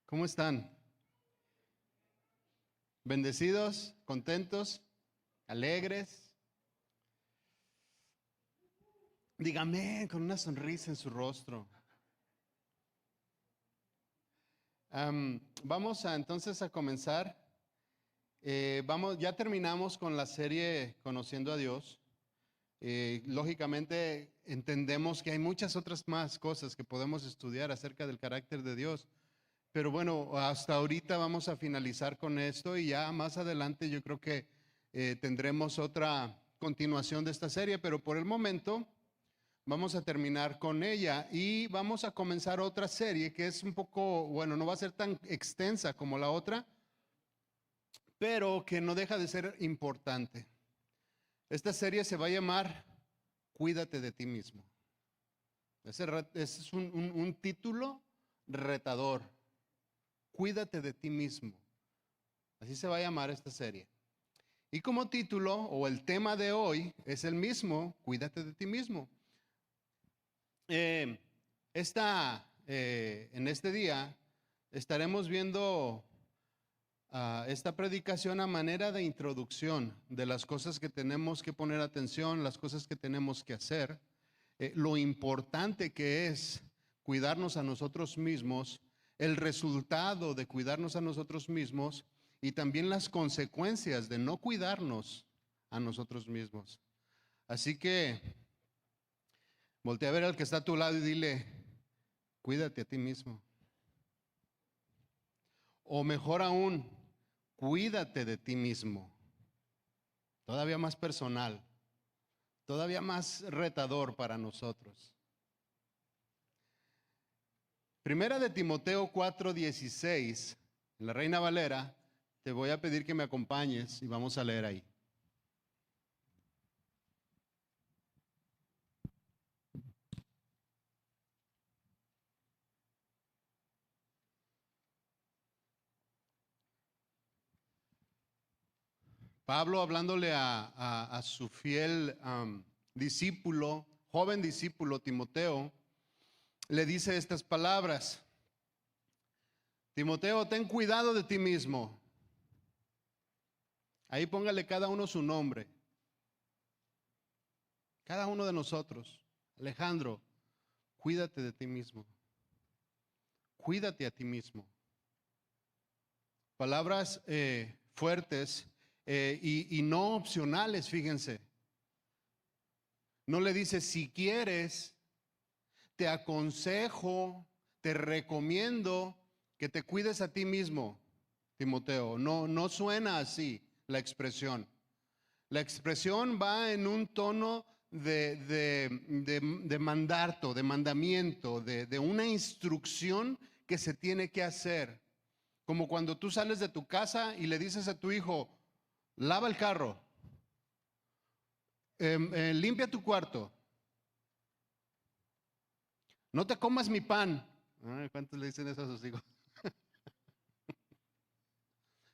¿Cómo están? ¿Bendecidos? ¿Contentos? ¿Alegres? Dígame con una sonrisa en su rostro. Vamos entonces a comenzar. Ya terminamos con la serie Conociendo a Dios. Lógicamente entendemos que hay muchas otras más cosas que podemos estudiar acerca del carácter de Dios. Pero bueno, hasta ahorita vamos a finalizar con esto y ya más adelante yo creo que tendremos otra continuación de esta serie, pero por el momento vamos a terminar con ella y vamos a comenzar otra serie que es un poco, bueno, no va a ser tan extensa como la otra, pero que no deja de ser importante. Esta serie se va a llamar Cuídate de ti mismo. Ese es un título retador. Cuídate de ti mismo. Así se va a llamar esta serie. Y como título o el tema de hoy es el mismo, cuídate de ti mismo. En este día estaremos viendo esta predicación a manera de introducción de las cosas que tenemos que poner atención, las cosas que tenemos que hacer, lo importante que es cuidarnos a nosotros mismos, el resultado de cuidarnos a nosotros mismos y también las consecuencias de no cuidarnos a nosotros mismos. Así que voltea a ver al que está a tu lado y dile, cuídate a ti mismo. O mejor aún, cuídate de ti mismo. Todavía más personal, todavía más retador para nosotros. Primera de Timoteo 4:16, en la Reina Valera, te voy a pedir que me acompañes y vamos a leer ahí. Pablo hablándole a su fiel discípulo, joven discípulo Timoteo, le dice estas palabras. Timoteo, ten cuidado de ti mismo. Ahí póngale cada uno su nombre. Cada uno de nosotros. Alejandro, cuídate de ti mismo. Cuídate a ti mismo. Palabras fuertes y no opcionales, fíjense. No le dice, si quieres, te aconsejo, te recomiendo que te cuides a ti mismo, Timoteo. No suena así la expresión. La expresión va en un tono de mandato, de mandamiento, de una instrucción que se tiene que hacer. Como cuando tú sales de tu casa y le dices a tu hijo, lava el carro, limpia tu cuarto, no te comas mi pan. Ay, ¿cuántos le dicen eso a sus hijos?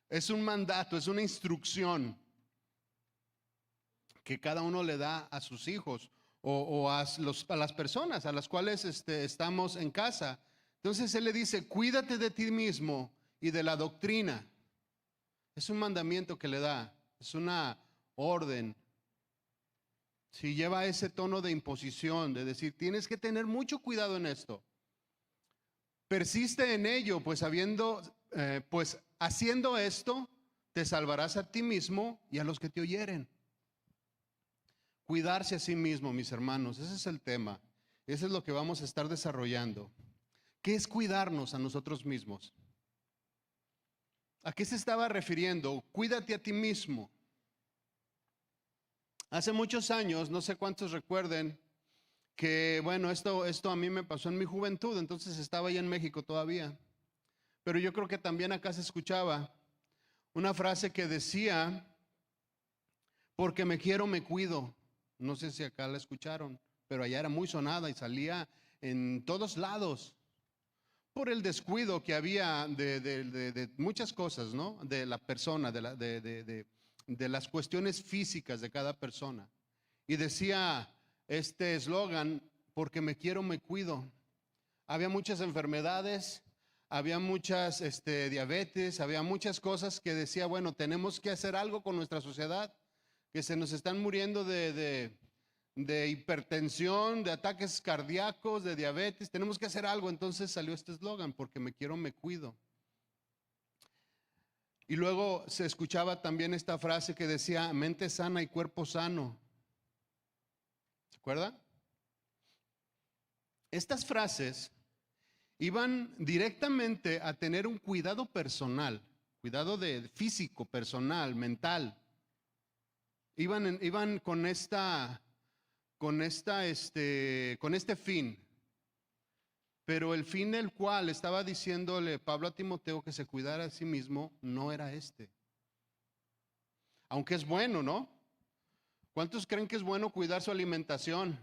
Es un mandato, es una instrucción que cada uno le da a sus hijos o a las personas a las cuales estamos en casa. Entonces él le dice, cuídate de ti mismo y de la doctrina. Es un mandamiento que le da, es una orden. Si lleva ese tono de imposición, de decir, tienes que tener mucho cuidado en esto. Persiste en ello, pues haciendo esto, te salvarás a ti mismo y a los que te oyeren. Cuidarse a sí mismo, mis hermanos, ese es el tema. Eso es lo que vamos a estar desarrollando. ¿Qué es cuidarnos a nosotros mismos? ¿A qué se estaba refiriendo? Cuídate a ti mismo. Hace muchos años, no sé cuántos recuerden, que bueno, esto a mí me pasó en mi juventud, entonces estaba ahí en México todavía. Pero yo creo que también acá se escuchaba una frase que decía, porque me quiero, me cuido. No sé si acá la escucharon, pero allá era muy sonada y salía en todos lados por el descuido que había de muchas cosas, ¿no? De la persona, de las cuestiones físicas de cada persona. Y decía este eslogan, porque me quiero, me cuido. Había muchas enfermedades, había muchas diabetes, había muchas cosas que decía, bueno, tenemos que hacer algo con nuestra sociedad, que se nos están muriendo de hipertensión, de ataques cardíacos, de diabetes, tenemos que hacer algo. Entonces salió este eslogan, porque me quiero, me cuido. Y luego se escuchaba también esta frase que decía, mente sana y cuerpo sano. ¿Se acuerdan? Estas frases iban directamente a tener un cuidado personal, cuidado de físico, personal, mental. Iban con este fin. Pero el fin del cual estaba diciéndole Pablo a Timoteo que se cuidara a sí mismo no era este. Aunque es bueno, ¿no? ¿Cuántos creen que es bueno cuidar su alimentación?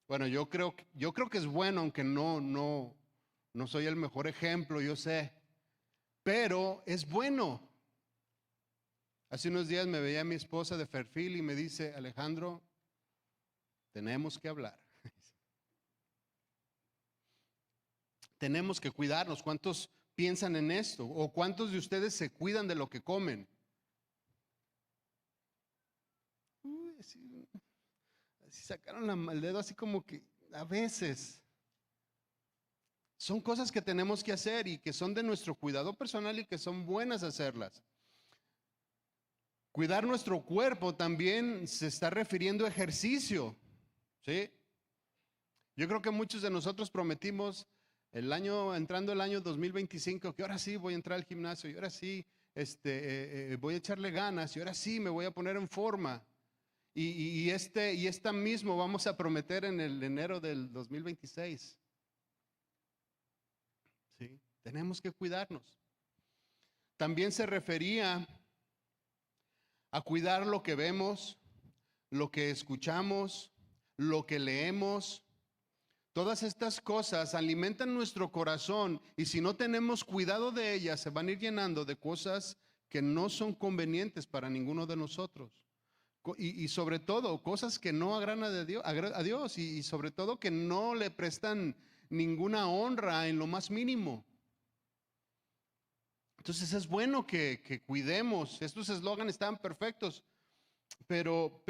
Bueno, yo creo que es bueno, aunque no soy el mejor ejemplo, yo sé. Pero es bueno. Hace unos días me veía a mi esposa de perfil y me dice, Alejandro, tenemos que hablar. Tenemos que cuidarnos. ¿Cuántos piensan en esto? ¿O cuántos de ustedes se cuidan de lo que comen? Así sacaron el dedo así como que a veces. Son cosas que tenemos que hacer y que son de nuestro cuidado personal y que son buenas hacerlas. Cuidar nuestro cuerpo también se está refiriendo a ejercicio, ¿sí? Yo creo que muchos de nosotros prometimos entrando el año 2025, que ahora sí voy a entrar al gimnasio y ahora sí voy a echarle ganas y ahora sí me voy a poner en forma. Y esta mismo vamos a prometer en el enero del 2026. ¿Sí? Tenemos que cuidarnos. También se refería a cuidar lo que vemos, lo que escuchamos, lo que leemos. Todas estas cosas alimentan nuestro corazón y si no tenemos cuidado de ellas, se van a ir llenando de cosas que no son convenientes para ninguno de nosotros. Y sobre todo, cosas que no agradan a Dios y sobre todo que no le prestan ninguna honra en lo más mínimo. Entonces es bueno que cuidemos. Estos eslóganes estaban perfectos, pero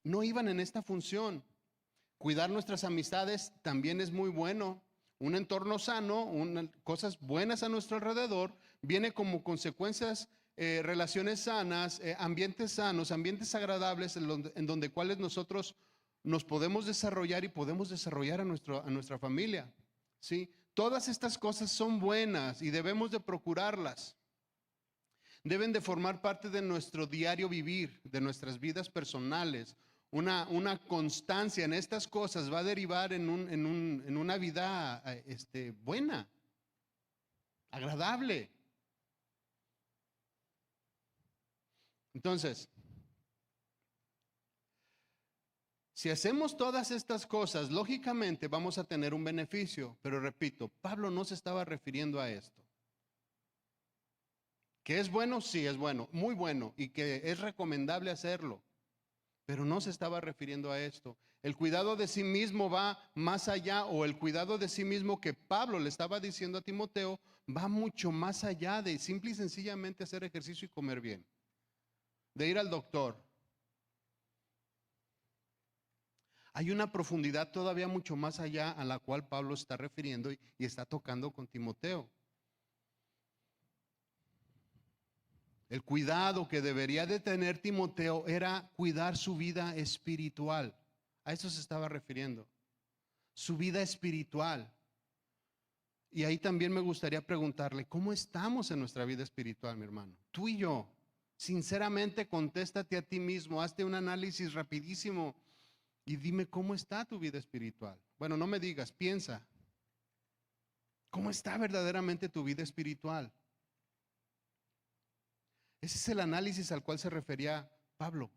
no iban en esta función. Cuidar nuestras amistades también es muy bueno. Un entorno sano, cosas buenas a nuestro alrededor, viene como consecuencias relaciones sanas, ambientes sanos, ambientes agradables en donde cuales nosotros nos podemos desarrollar y podemos desarrollar a nuestra familia. ¿Sí? Todas estas cosas son buenas y debemos de procurarlas. Deben de formar parte de nuestro diario vivir, de nuestras vidas personales. Una constancia en estas cosas va a derivar en una vida buena, agradable. Entonces, si hacemos todas estas cosas, lógicamente vamos a tener un beneficio. Pero repito, Pablo no se estaba refiriendo a esto. ¿Que es bueno? Sí, es bueno, muy bueno, y que es recomendable hacerlo. Pero no se estaba refiriendo a esto. El cuidado de sí mismo va más allá, o el cuidado de sí mismo que Pablo le estaba diciendo a Timoteo, va mucho más allá de simple y sencillamente hacer ejercicio y comer bien, de ir al doctor. Hay una profundidad todavía mucho más allá a la cual Pablo está refiriendo y está tocando con Timoteo. El cuidado que debería de tener Timoteo era cuidar su vida espiritual. A eso se estaba refiriendo. Su vida espiritual. Y ahí también me gustaría preguntarle, ¿cómo estamos en nuestra vida espiritual, mi hermano? Tú y yo, sinceramente, contéstate a ti mismo, hazte un análisis rapidísimo y dime cómo está tu vida espiritual. Bueno, no me digas, piensa. ¿Cómo está verdaderamente tu vida espiritual? Ese es el análisis al cual se refería Pablo.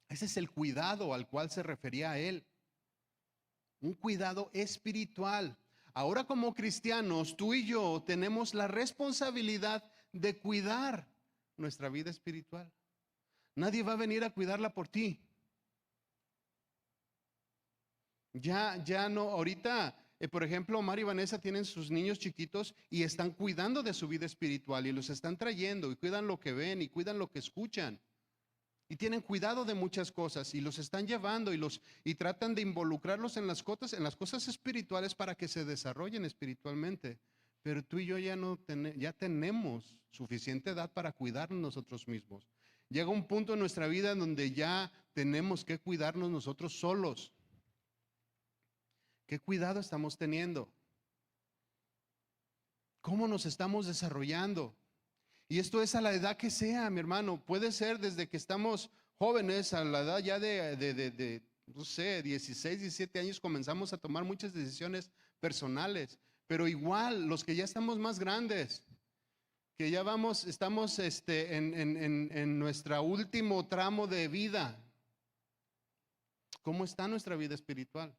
Ese es el cuidado al cual se refería a él. Un cuidado espiritual. Ahora como cristianos, tú y yo tenemos la responsabilidad de cuidar nuestra vida espiritual. Nadie va a venir a cuidarla por ti. Ya no, ahorita Por ejemplo, Omar y Vanessa tienen sus niños chiquitos y están cuidando de su vida espiritual y los están trayendo y cuidan lo que ven y cuidan lo que escuchan. Y tienen cuidado de muchas cosas y los están llevando y tratan de involucrarlos en las cosas espirituales para que se desarrollen espiritualmente. Pero tú y yo ya tenemos suficiente edad para cuidarnos nosotros mismos. Llega un punto en nuestra vida en donde ya tenemos que cuidarnos nosotros solos. ¿Qué cuidado estamos teniendo? ¿Cómo nos estamos desarrollando? Y esto es a la edad que sea, mi hermano. Puede ser desde que estamos jóvenes, a la edad ya no sé, 16, 17 años, comenzamos a tomar muchas decisiones personales. Pero igual, los que ya estamos más grandes, que ya estamos en nuestro último tramo de vida. ¿Cómo está nuestra vida espiritual?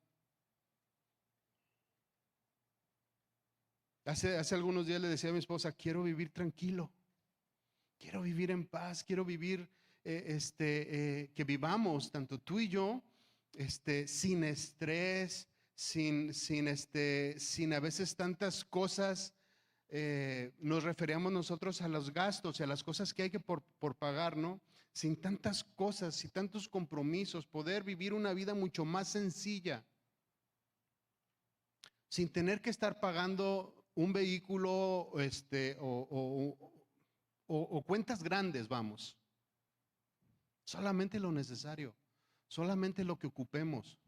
Hace algunos días le decía a mi esposa, quiero vivir tranquilo, quiero vivir en paz, quiero vivir, que vivamos, tanto tú y yo, sin estrés, sin a veces tantas cosas. Nos referíamos nosotros a los gastos y a las cosas que hay que por pagar, ¿no? Sin tantas cosas y tantos compromisos, poder vivir una vida mucho más sencilla, sin tener que estar pagando un vehículo, o cuentas grandes, vamos. Solamente lo necesario, solamente lo que ocupemos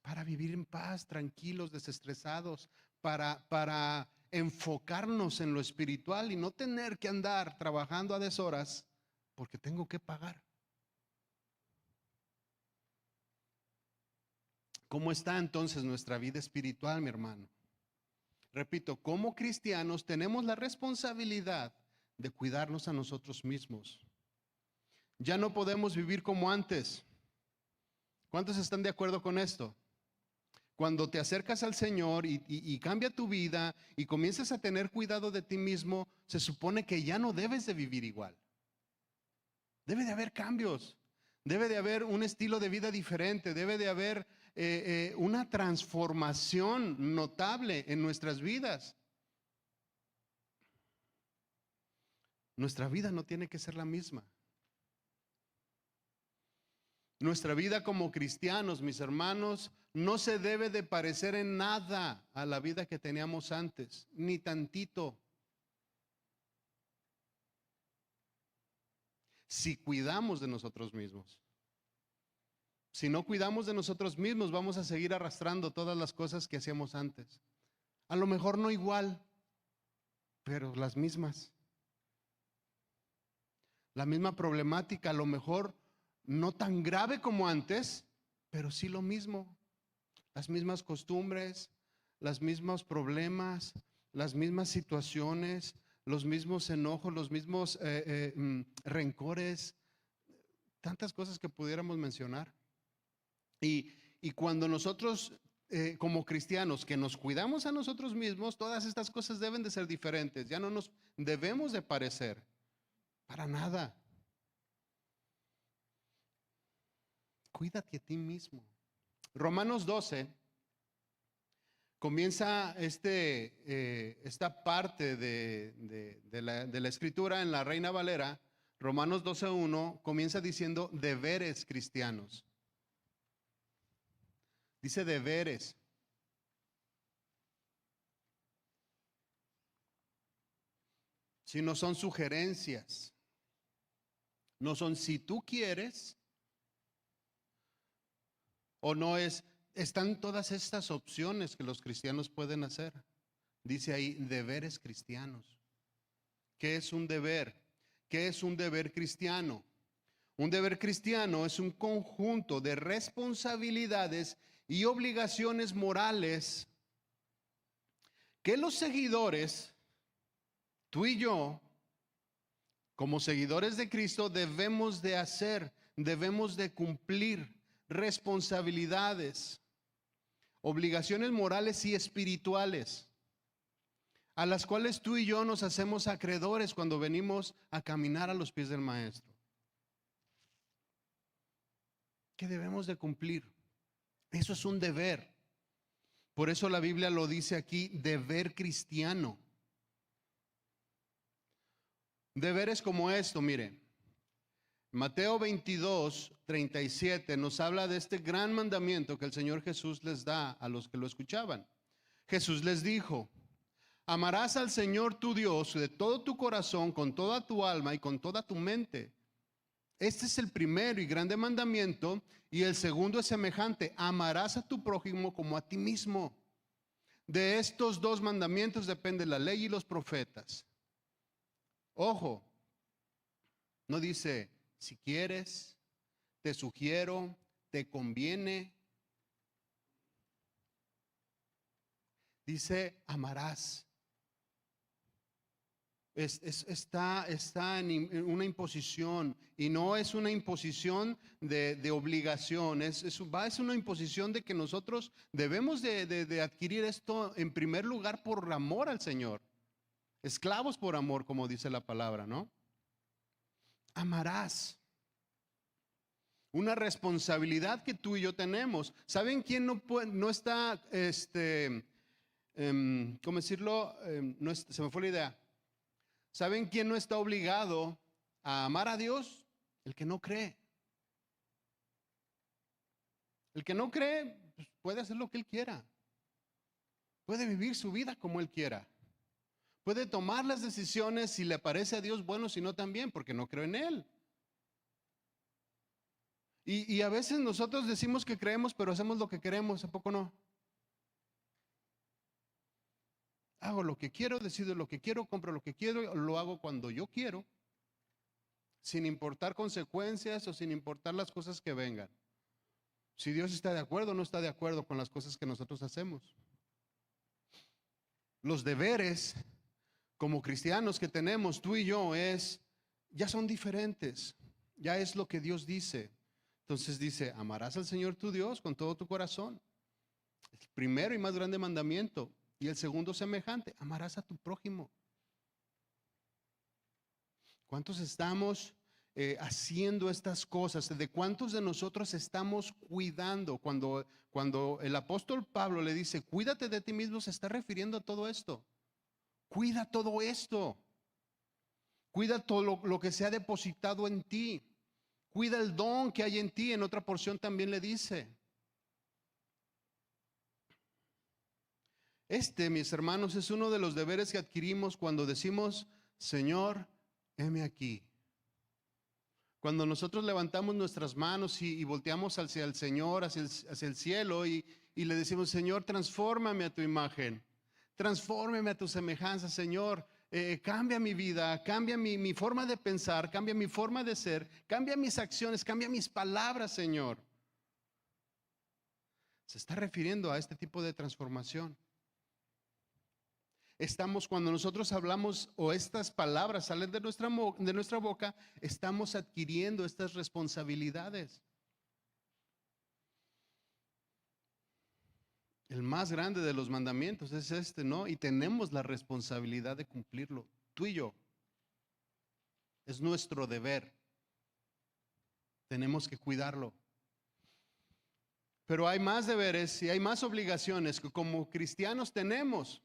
para vivir en paz, tranquilos, desestresados, para enfocarnos en lo espiritual y no tener que andar trabajando a deshoras porque tengo que pagar. ¿Cómo está entonces nuestra vida espiritual, mi hermano? Repito, como cristianos tenemos la responsabilidad de cuidarnos a nosotros mismos. Ya no podemos vivir como antes. ¿Cuántos están de acuerdo con esto? Cuando te acercas al Señor y cambia tu vida y comienzas a tener cuidado de ti mismo, se supone que ya no debes de vivir igual. Debe de haber cambios, debe de haber un estilo de vida diferente, debe de haber una transformación notable en nuestras vidas. Nuestra vida no tiene que ser la misma. Nuestra vida como cristianos, mis hermanos, no se debe de parecer en nada a la vida que teníamos antes, ni tantito. Si cuidamos de nosotros mismos. Si no cuidamos de nosotros mismos, vamos a seguir arrastrando todas las cosas que hacíamos antes. A lo mejor no igual, pero las mismas. La misma problemática, a lo mejor no tan grave como antes, pero sí lo mismo. Las mismas costumbres, los mismos problemas, las mismas situaciones, los mismos enojos, los mismos rencores, tantas cosas que pudiéramos mencionar. Y cuando nosotros como cristianos que nos cuidamos a nosotros mismos, todas estas cosas deben de ser diferentes. Ya no nos debemos de parecer para nada. Cuídate a ti mismo. Romanos 12 comienza esta parte de la escritura en la Reina Valera. Romanos 12:1 comienza diciendo deberes cristianos. Dice deberes. Si no son sugerencias, no son si tú quieres, o no están todas estas opciones que los cristianos pueden hacer. Dice ahí deberes cristianos. ¿Qué es un deber? ¿Qué es un deber cristiano? Un deber cristiano es un conjunto de responsabilidades y obligaciones morales que los seguidores, tú y yo, como seguidores de Cristo, debemos de hacer, debemos de cumplir responsabilidades, obligaciones morales y espirituales, a las cuales tú y yo nos hacemos acreedores cuando venimos a caminar a los pies del Maestro. Que debemos de cumplir. Eso es un deber. Por eso la Biblia lo dice aquí, deber cristiano. Deberes como esto, mire. Mateo 22:37 nos habla de este gran mandamiento que el Señor Jesús les da a los que lo escuchaban. Jesús les dijo: amarás al Señor tu Dios de todo tu corazón, con toda tu alma y con toda tu mente. Este es el primero y grande mandamiento, y el segundo es semejante: amarás a tu prójimo como a ti mismo. De estos dos mandamientos depende la ley y los profetas. Ojo, no dice si quieres, te sugiero, te conviene. Dice amarás. Está en una imposición, y no es una imposición de obligación, es una imposición de que nosotros debemos de adquirir esto en primer lugar por amor al Señor. Esclavos por amor, como dice la palabra, ¿no? Amarás. Una responsabilidad que tú y yo tenemos. ¿Saben quién no está, cómo decirlo? Se me fue la idea. ¿Saben quién no está obligado a amar a Dios? El que no cree. El que no cree, pues, puede hacer lo que él quiera. Puede vivir su vida como él quiera. Puede tomar las decisiones si le parece a Dios bueno, si no también, porque no creo en él. Y a veces nosotros decimos que creemos, pero hacemos lo que queremos, ¿a poco no? Hago lo que quiero, decido lo que quiero, compro lo que quiero, lo hago cuando yo quiero, sin importar consecuencias o sin importar las cosas que vengan. Si Dios está de acuerdo o no está de acuerdo con las cosas que nosotros hacemos. Los deberes como cristianos que tenemos tú y yo ya son diferentes. Ya es lo que Dios dice. Entonces dice: amarás al Señor tu Dios con todo tu corazón. El primero y más grande mandamiento. Y el segundo semejante: amarás a tu prójimo. ¿Cuántos estamos haciendo estas cosas? ¿De cuántos de nosotros estamos cuidando? Cuando el apóstol Pablo le dice: cuídate de ti mismo, se está refiriendo a todo esto. Cuida todo esto. Cuida todo lo que se ha depositado en ti. Cuida el don que hay en ti. En otra porción también le dice. Mis hermanos, es uno de los deberes que adquirimos cuando decimos: Señor, heme aquí. Cuando nosotros levantamos nuestras manos y volteamos hacia el Señor, hacia el cielo, y le decimos: Señor, transfórmame a tu imagen, transfórmame a tu semejanza, Señor. Cambia mi vida, cambia mi forma de pensar, cambia mi forma de ser, cambia mis acciones, cambia mis palabras, Señor. Se está refiriendo a este tipo de transformación. Cuando nosotros hablamos o estas palabras salen de nuestra boca, estamos adquiriendo estas responsabilidades. El más grande de los mandamientos es ¿no? Y tenemos la responsabilidad de cumplirlo, tú y yo. Es nuestro deber. Tenemos que cuidarlo. Pero hay más deberes y hay más obligaciones que como cristianos tenemos.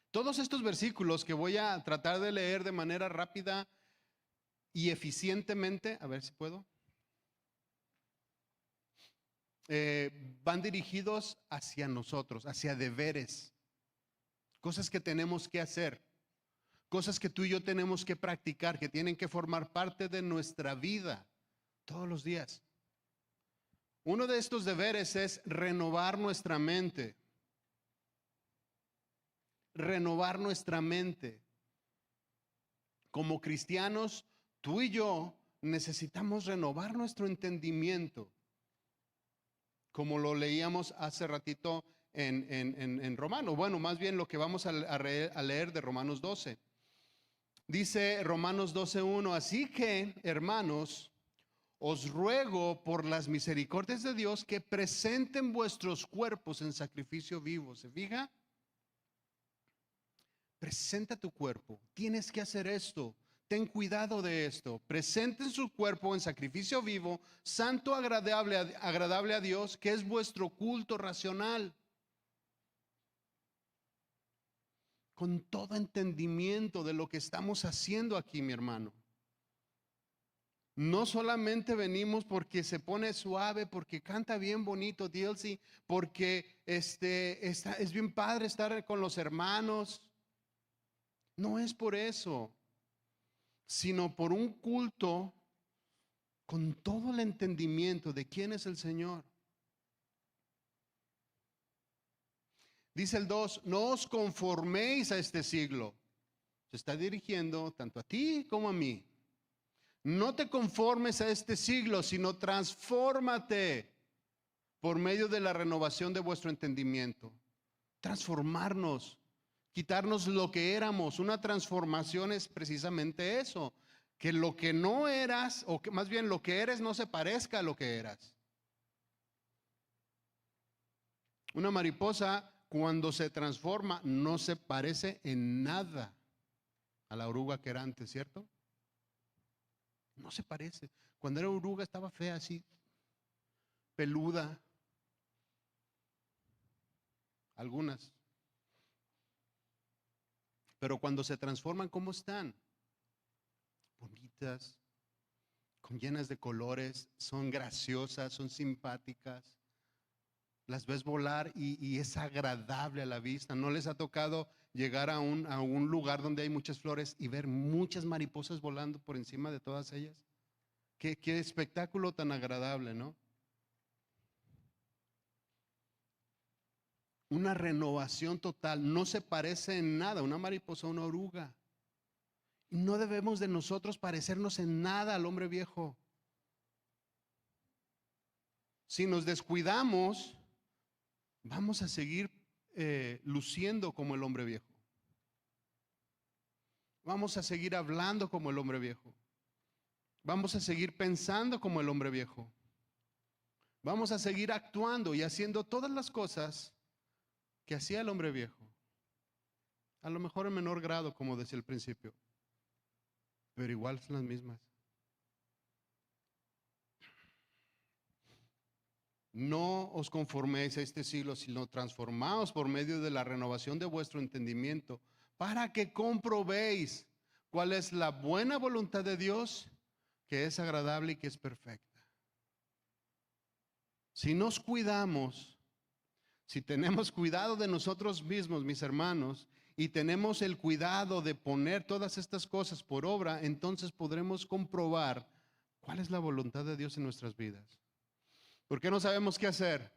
Todos estos versículos que voy a tratar de leer de manera rápida y eficientemente, a ver si puedo, van dirigidos hacia nosotros, hacia deberes, cosas que tenemos que hacer, cosas que tú y yo tenemos que practicar, que tienen que formar parte de nuestra vida todos los días. Uno de estos deberes es renovar nuestra mente. Renovar nuestra mente. Como cristianos, tú y yo necesitamos renovar nuestro entendimiento. Como lo leíamos hace ratito en Romanos. Bueno, más bien lo que vamos a leer de Romanos 12. Dice Romanos 12:1: así que, hermanos, os ruego por las misericordias de Dios que presenten vuestros cuerpos en sacrificio vivo. ¿Se fija? Presenta tu cuerpo. Tienes que hacer esto. Ten cuidado de esto. Presenten su cuerpo en sacrificio vivo, santo, agradable a Dios, que es vuestro culto racional. Con todo entendimiento de lo que estamos haciendo aquí, mi hermano. No solamente venimos porque se pone suave, porque canta bien bonito DLC, porque es bien padre estar con los hermanos. No es por eso, sino por un culto con todo el entendimiento de quién es el Señor. Dice el 2, no os conforméis a este siglo. Se está dirigiendo tanto a ti como a mí. No te conformes a este siglo, sino transfórmate por medio de la renovación de vuestro entendimiento. Transformarnos, quitarnos lo que éramos. Una transformación es precisamente eso, que lo que no eras, o que más bien lo que eres, no se parezca a lo que eras. Una mariposa, cuando se transforma, no se parece en nada a la oruga que era antes, ¿cierto? No se parece. Cuando era oruga estaba fea así, peluda. Algunas. Pero cuando se transforman, ¿cómo están? Bonitas, con llenas de colores, son graciosas, son simpáticas. Las ves volar y es agradable a la vista. ¿No les ha tocado llegar a un lugar donde hay muchas flores y ver muchas mariposas volando por encima de todas ellas? Qué espectáculo tan agradable, ¿no? Una renovación total, no se parece en nada una mariposa a una oruga. No debemos de nosotros parecernos en nada al hombre viejo. Si nos descuidamos, vamos a seguir luciendo como el hombre viejo. Vamos a seguir hablando como el hombre viejo. Vamos a seguir pensando como el hombre viejo. Vamos a seguir actuando y haciendo todas las cosas que hacía el hombre viejo. A lo mejor en menor grado, como decía al principio, pero igual son las mismas. No os conforméis a este siglo, sino transformaos por medio de la renovación de vuestro entendimiento, para que comprobéis cuál es la buena voluntad de Dios, que es agradable y que es perfecta. Si nos cuidamos, si tenemos cuidado de nosotros mismos, mis hermanos, y tenemos el cuidado de poner todas estas cosas por obra, entonces podremos comprobar cuál es la voluntad de Dios en nuestras vidas. ¿Por qué no sabemos qué hacer?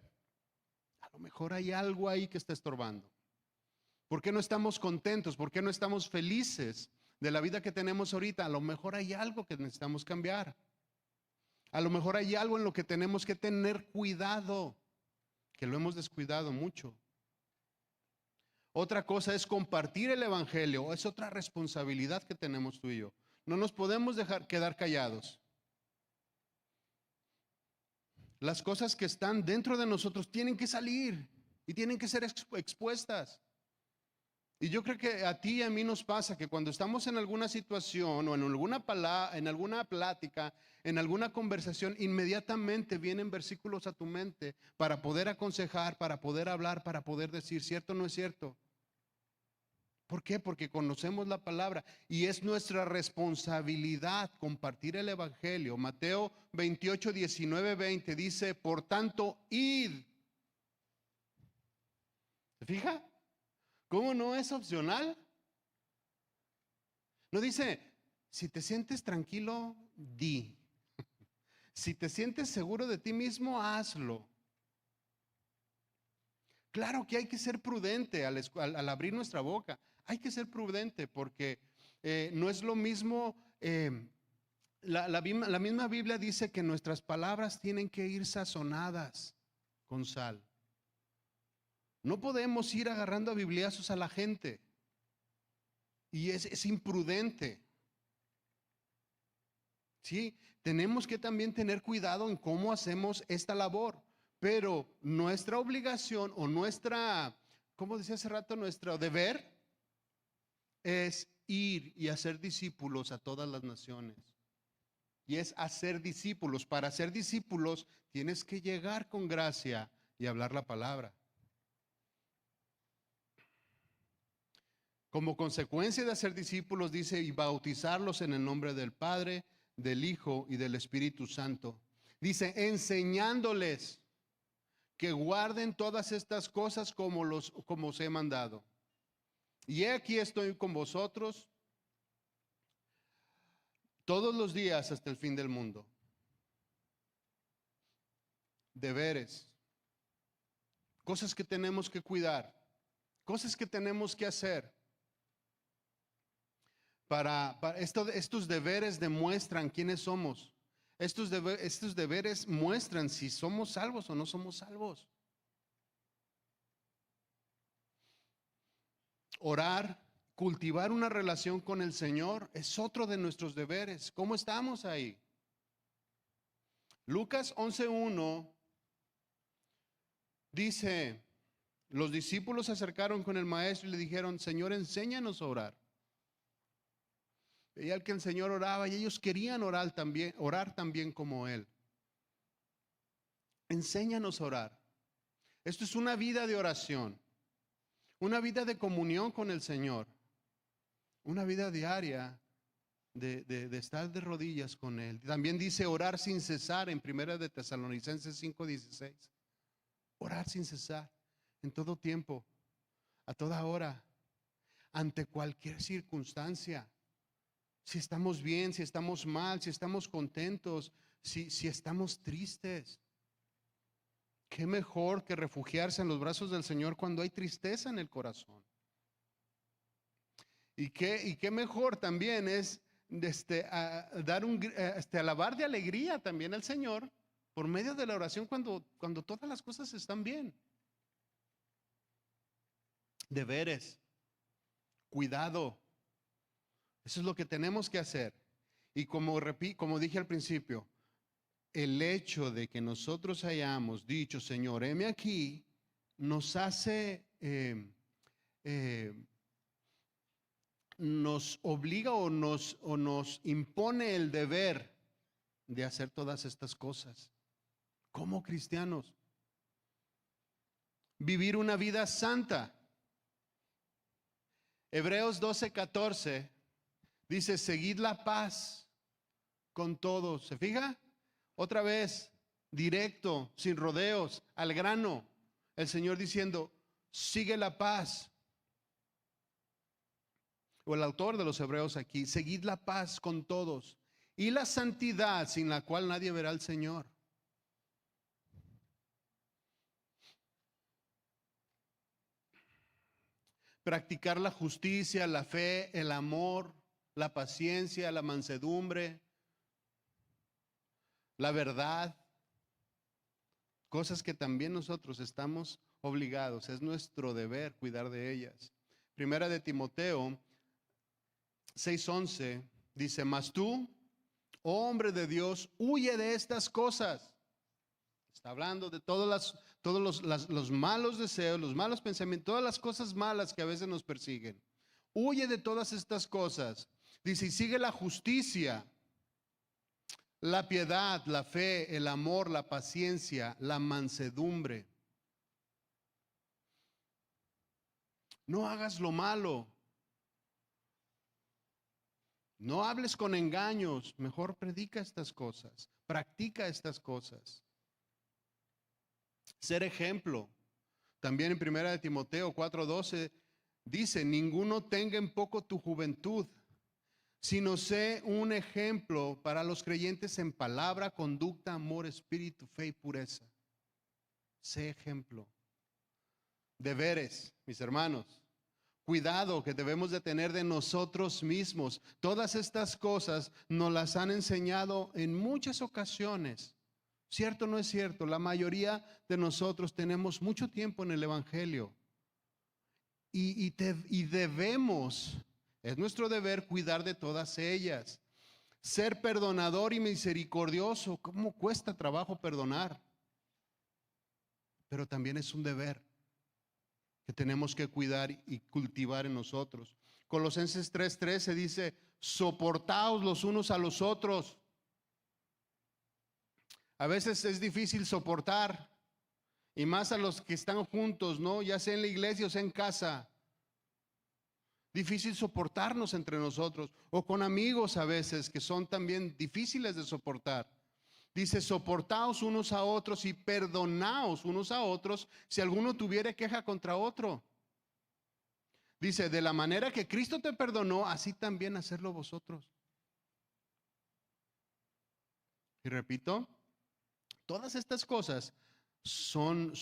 A lo mejor hay algo ahí que está estorbando. ¿Por qué no estamos contentos? ¿Por qué no estamos felices de la vida que tenemos ahorita? A lo mejor hay algo que necesitamos cambiar. A lo mejor hay algo en lo que tenemos que tener cuidado, que lo hemos descuidado mucho. Otra cosa es compartir el evangelio. Es otra responsabilidad que tenemos tú y yo. No nos podemos dejar quedar callados. Las cosas que están dentro de nosotros tienen que salir y tienen que ser expuestas. Y yo creo que a ti y a mí nos pasa que cuando estamos en alguna situación o en alguna plática, en alguna conversación, inmediatamente vienen versículos a tu mente para poder aconsejar, para poder hablar, para poder decir cierto o no es cierto. ¿Por qué? Porque conocemos la palabra y es nuestra responsabilidad compartir el evangelio. Mateo 28, 19, 20 dice, por tanto, id. ¿Se fija? ¿Cómo no es opcional? No dice, si te sientes tranquilo, di. Si te sientes seguro de ti mismo, hazlo. Claro que hay que ser prudente al abrir nuestra boca. Hay que ser prudente porque no es lo mismo. La misma Biblia dice que nuestras palabras tienen que ir sazonadas con sal. No podemos ir agarrando a bibliazos a la gente. Y es imprudente. Sí, tenemos que también tener cuidado en cómo hacemos esta labor. Pero nuestra obligación o nuestra, como decía hace rato, nuestro deber es ir y hacer discípulos a todas las naciones. Y es hacer discípulos. Para hacer discípulos tienes que llegar con gracia y hablar la palabra. Como consecuencia de hacer discípulos, dice, y bautizarlos en el nombre del Padre, del Hijo y del Espíritu Santo. Dice, enseñándoles que guarden todas estas cosas como os he mandado. Y he aquí estoy con vosotros todos los días hasta el fin del mundo. Deberes, cosas que tenemos que cuidar, cosas que tenemos que hacer. Estos deberes demuestran quiénes somos. Estos deberes muestran si somos salvos o no somos salvos. Orar, cultivar una relación con el Señor es otro de nuestros deberes. ¿Cómo estamos ahí? Lucas 11:1 dice, los discípulos se acercaron con el maestro y le dijeron, Señor, enséñanos a orar. Veía que el Señor oraba y ellos querían orar también como Él. Enséñanos a orar. Esto es una vida de oración, una vida de comunión con el Señor, una vida diaria de estar de rodillas con Él. También dice orar sin cesar en 1 de Tesalonicenses 5:16. Orar sin cesar, en todo tiempo, a toda hora, ante cualquier circunstancia. Si estamos bien, si estamos mal, si estamos contentos, si estamos tristes. Qué mejor que refugiarse en los brazos del Señor cuando hay tristeza en el corazón. Y qué mejor también es alabar de alegría también al Señor por medio de la oración cuando todas las cosas están bien. Deberes, cuidado. Eso es lo que tenemos que hacer. Y como dije al principio, el hecho de que nosotros hayamos dicho, Señor, heme aquí, nos hace, nos obliga o nos impone el deber de hacer todas estas cosas. Como cristianos, vivir una vida santa. Hebreos 12:14 dice, seguid la paz con todos. ¿Se fija? Otra vez, directo, sin rodeos, al grano. El Señor diciendo, sigue la paz. O el autor de los Hebreos aquí, seguid la paz con todos y la santidad sin la cual nadie verá al Señor. Practicar la justicia, la fe, el amor, la paciencia, la mansedumbre, la verdad, cosas que también nosotros estamos obligados, es nuestro deber cuidar de ellas. Primera de Timoteo 6:11 dice, mas tú, oh hombre de Dios, huye de estas cosas. Está hablando de todos los malos deseos, los malos pensamientos, todas las cosas malas que a veces nos persiguen. Huye de todas estas cosas. Dice, y sigue la justicia, la piedad, la fe, el amor, la paciencia, la mansedumbre. No hagas lo malo. No hables con engaños. Mejor predica estas cosas. Practica estas cosas. Ser ejemplo. También en 1 de Timoteo 4:12 dice, ninguno tenga en poco tu juventud, sino sé un ejemplo para los creyentes en palabra, conducta, amor, espíritu, fe y pureza. Sé ejemplo. Deberes, mis hermanos. Cuidado que debemos de tener de nosotros mismos. Todas estas cosas nos las han enseñado en muchas ocasiones. ¿Cierto o no es cierto? La mayoría de nosotros tenemos mucho tiempo en el Evangelio. Y debemos, es nuestro deber cuidar de todas ellas. Ser perdonador y misericordioso, ¿cómo cuesta trabajo perdonar? Pero también es un deber que tenemos que cuidar y cultivar en nosotros. Colosenses 3:13 dice, soportaos los unos a los otros. A veces es difícil soportar, y más a los que están juntos, ¿no? Ya sea en la iglesia o sea en casa. Difícil soportarnos entre nosotros, o con amigos a veces que son también difíciles de soportar. Dice, soportaos unos a otros y perdonaos unos a otros si alguno tuviere queja contra otro. Dice, de la manera que Cristo te perdonó, así también hacerlo vosotros. Y repito, todas estas cosas son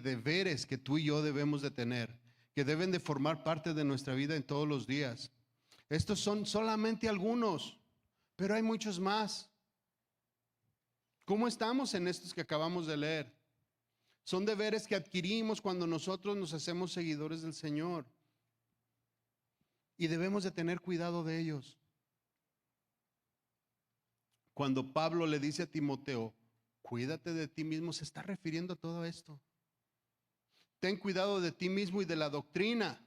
deberes que tú y yo debemos de tener, que deben de formar parte de nuestra vida en todos los días. Estos son solamente algunos, pero hay muchos más. ¿Cómo estamos en estos que acabamos de leer? Son deberes que adquirimos cuando nosotros nos hacemos seguidores del Señor. Y debemos de tener cuidado de ellos. Cuando Pablo le dice a Timoteo, cuídate de ti mismo, se está refiriendo a todo esto. Ten cuidado de ti mismo y de la doctrina.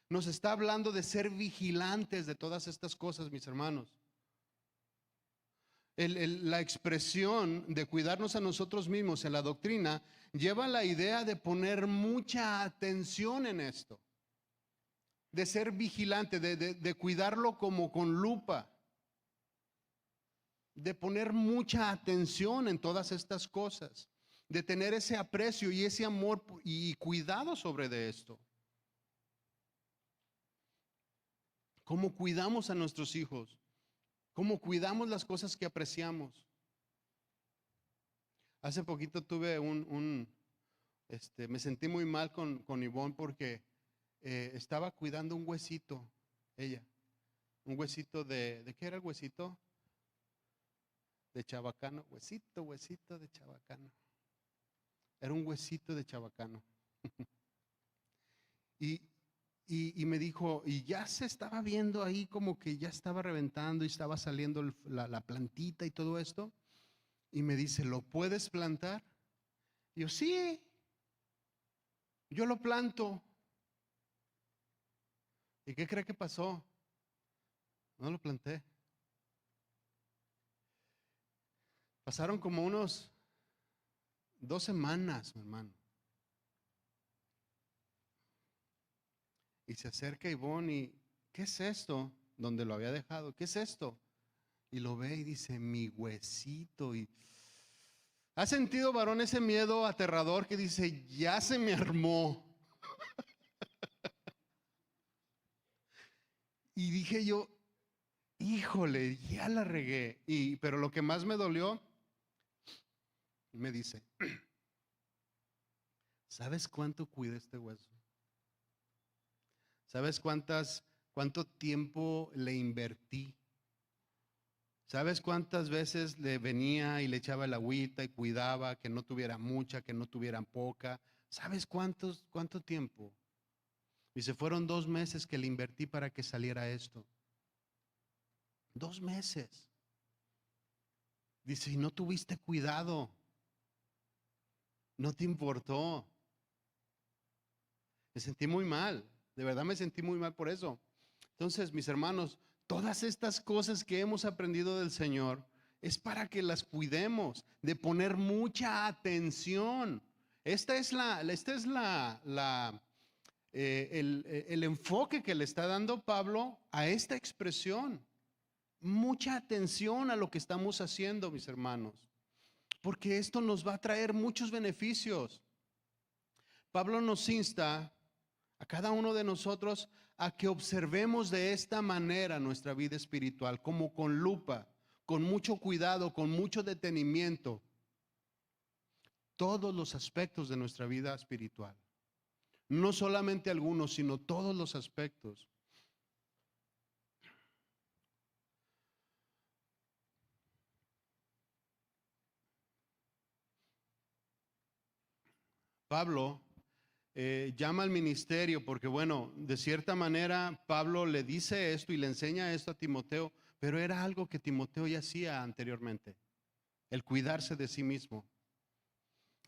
Nos está hablando de ser vigilantes de todas estas cosas, mis hermanos. La expresión de cuidarnos a nosotros mismos en la doctrina lleva la idea de poner mucha atención en esto, de ser vigilante, de cuidarlo como con lupa, de poner mucha atención en todas estas cosas, de tener ese aprecio y ese amor y cuidado sobre de esto. ¿Cómo cuidamos a nuestros hijos? ¿Cómo cuidamos las cosas que apreciamos? Hace poquito tuve me sentí muy mal con Ivonne porque estaba cuidando un huesito, ella, un huesito ¿de qué era el huesito? De chabacano, huesito de chabacano. Era un huesito de chabacano. Y me dijo, y ya se estaba viendo ahí como que ya estaba reventando y estaba saliendo la plantita y todo esto. Y me dice, ¿lo puedes plantar? Y yo, sí, yo lo planto. ¿Y qué cree que pasó? No lo planté. Pasaron como unos 2 semanas, mi hermano. Y se acerca Ivonne y, ¿qué es esto? Donde lo había dejado, ¿qué es esto? Y lo ve y dice, mi huesito. Y ¿ha sentido, varón, ese miedo aterrador que dice, ya se me armó? Y dije yo, híjole, ya la regué. Pero lo que más me dolió, me dice, ¿sabes cuánto cuida este hueso? ¿Sabes cuánto tiempo le invertí? ¿Sabes cuántas veces le venía y le echaba el agüita y cuidaba que no tuviera mucha, que no tuviera poca? ¿Sabes cuánto tiempo? Y se fueron 2 meses que le invertí para que saliera esto. 2 meses. Dice, y no tuviste cuidado. No te importó. Me sentí muy mal. De verdad me sentí muy mal por eso. Entonces, mis hermanos, todas estas cosas que hemos aprendido del Señor es para que las cuidemos, de poner mucha atención. Este es el enfoque que le está dando Pablo a esta expresión. Mucha atención a lo que estamos haciendo, mis hermanos, porque esto nos va a traer muchos beneficios. Pablo nos insta a cada uno de nosotros a que observemos de esta manera nuestra vida espiritual, como con lupa, con mucho cuidado, con mucho detenimiento, todos los aspectos de nuestra vida espiritual. No solamente algunos, sino todos los aspectos. Pablo llama al ministerio porque, bueno, de cierta manera Pablo le dice esto y le enseña esto a Timoteo, pero era algo que Timoteo ya hacía anteriormente, el cuidarse de sí mismo.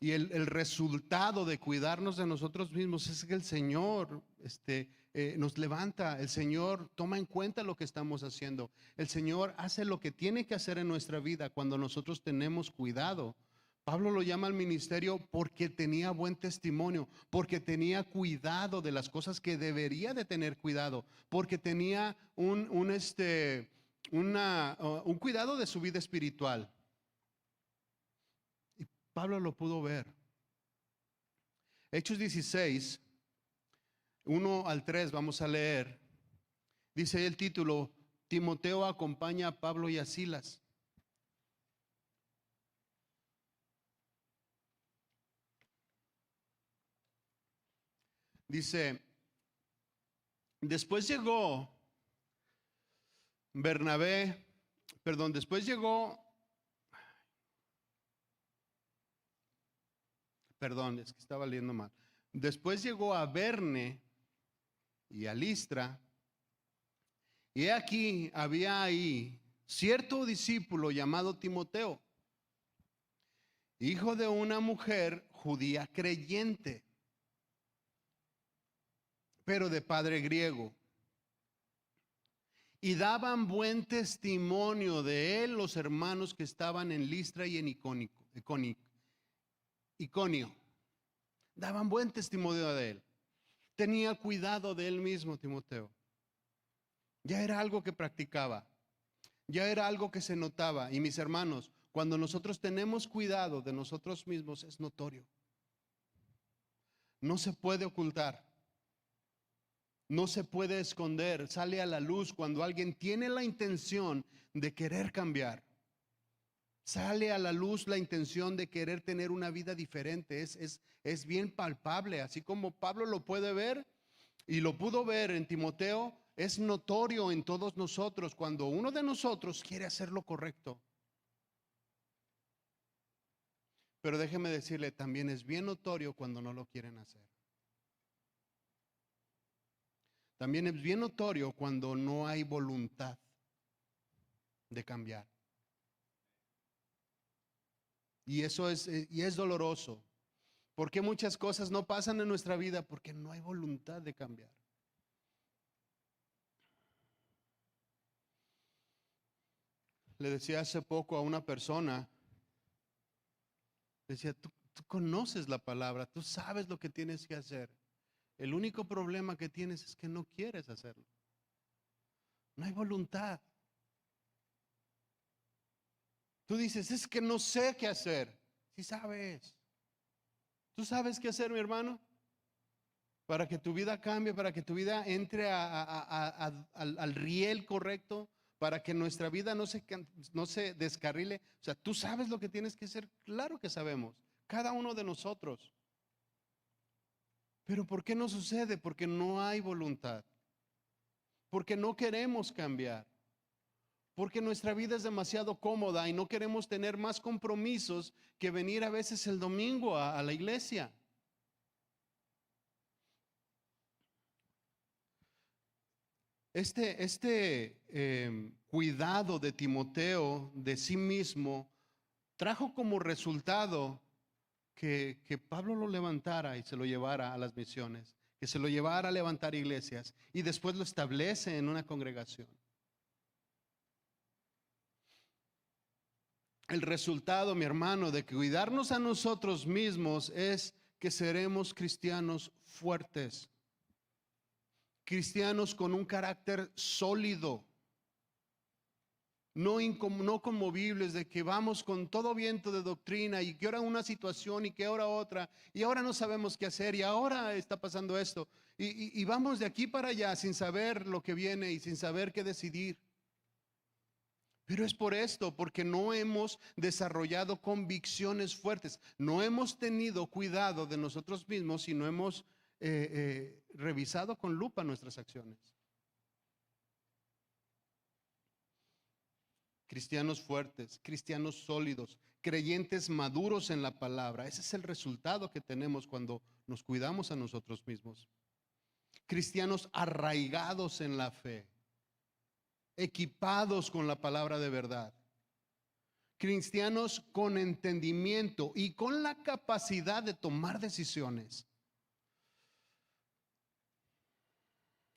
Y el resultado de cuidarnos de nosotros mismos es que el Señor nos levanta, el Señor toma en cuenta lo que estamos haciendo, el Señor hace lo que tiene que hacer en nuestra vida cuando nosotros tenemos cuidado. Pablo lo llama al ministerio porque tenía buen testimonio, porque tenía cuidado de las cosas que debería de tener cuidado, porque tenía un cuidado de su vida espiritual. Y Pablo lo pudo ver. Hechos 16, 1 al 3, vamos a leer. Dice el título: Timoteo acompaña a Pablo y a Silas. Dice: después llegó es que estaba leyendo mal. Después llegó a Berne y a Listra, y aquí había ahí cierto discípulo llamado Timoteo, hijo de una mujer judía creyente, pero de padre griego. Y daban buen testimonio de él los hermanos que estaban en Listra y en Iconio. Daban buen testimonio de él. Tenía cuidado de él mismo, Timoteo. Ya era algo que practicaba. Ya era algo que se notaba. Y mis hermanos, cuando nosotros tenemos cuidado de nosotros mismos, es notorio. No se puede ocultar. No se puede esconder. Sale a la luz cuando alguien tiene la intención de querer cambiar. Sale a la luz la intención de querer tener una vida diferente. Es bien palpable. Así como Pablo lo puede ver y lo pudo ver en Timoteo, es notorio en todos nosotros cuando uno de nosotros quiere hacer lo correcto. Pero déjeme decirle, también es bien notorio cuando no lo quieren hacer. También es bien notorio cuando no hay voluntad de cambiar. Y eso es doloroso. ¿Por qué muchas cosas no pasan en nuestra vida? Porque no hay voluntad de cambiar. Le decía hace poco a una persona, decía, tú conoces la palabra, tú sabes lo que tienes que hacer. El único problema que tienes es que no quieres hacerlo. No hay voluntad. Tú dices, es que no sé qué hacer. Sí sabes. ¿Tú sabes qué hacer, mi hermano? Para que tu vida cambie, para que tu vida entre al riel correcto, para que nuestra vida no se descarrile. O sea, tú sabes lo que tienes que hacer. Claro que sabemos, cada uno de nosotros. Pero ¿por qué no sucede? Porque no hay voluntad. Porque no queremos cambiar. Porque nuestra vida es demasiado cómoda y no queremos tener más compromisos que venir a veces el domingo a la iglesia. Cuidado de Timoteo de sí mismo trajo como resultado que Pablo lo levantara y se lo llevara a las misiones, que se lo llevara a levantar iglesias y después lo establece en una congregación. El resultado, mi hermano, de cuidarnos a nosotros mismos es que seremos cristianos fuertes, cristianos con un carácter sólido, no conmovibles, de que vamos con todo viento de doctrina y que ahora una situación y que ahora otra y ahora no sabemos qué hacer y ahora está pasando esto y vamos de aquí para allá sin saber lo que viene y sin saber qué decidir. Pero es por esto, porque no hemos desarrollado convicciones fuertes, no hemos tenido cuidado de nosotros mismos y no hemos revisado con lupa nuestras acciones. Cristianos fuertes, cristianos sólidos, creyentes maduros en la palabra. Ese es el resultado que tenemos cuando nos cuidamos a nosotros mismos. Cristianos arraigados en la fe, equipados con la palabra de verdad. cristianos con entendimiento y con la capacidad de tomar decisiones.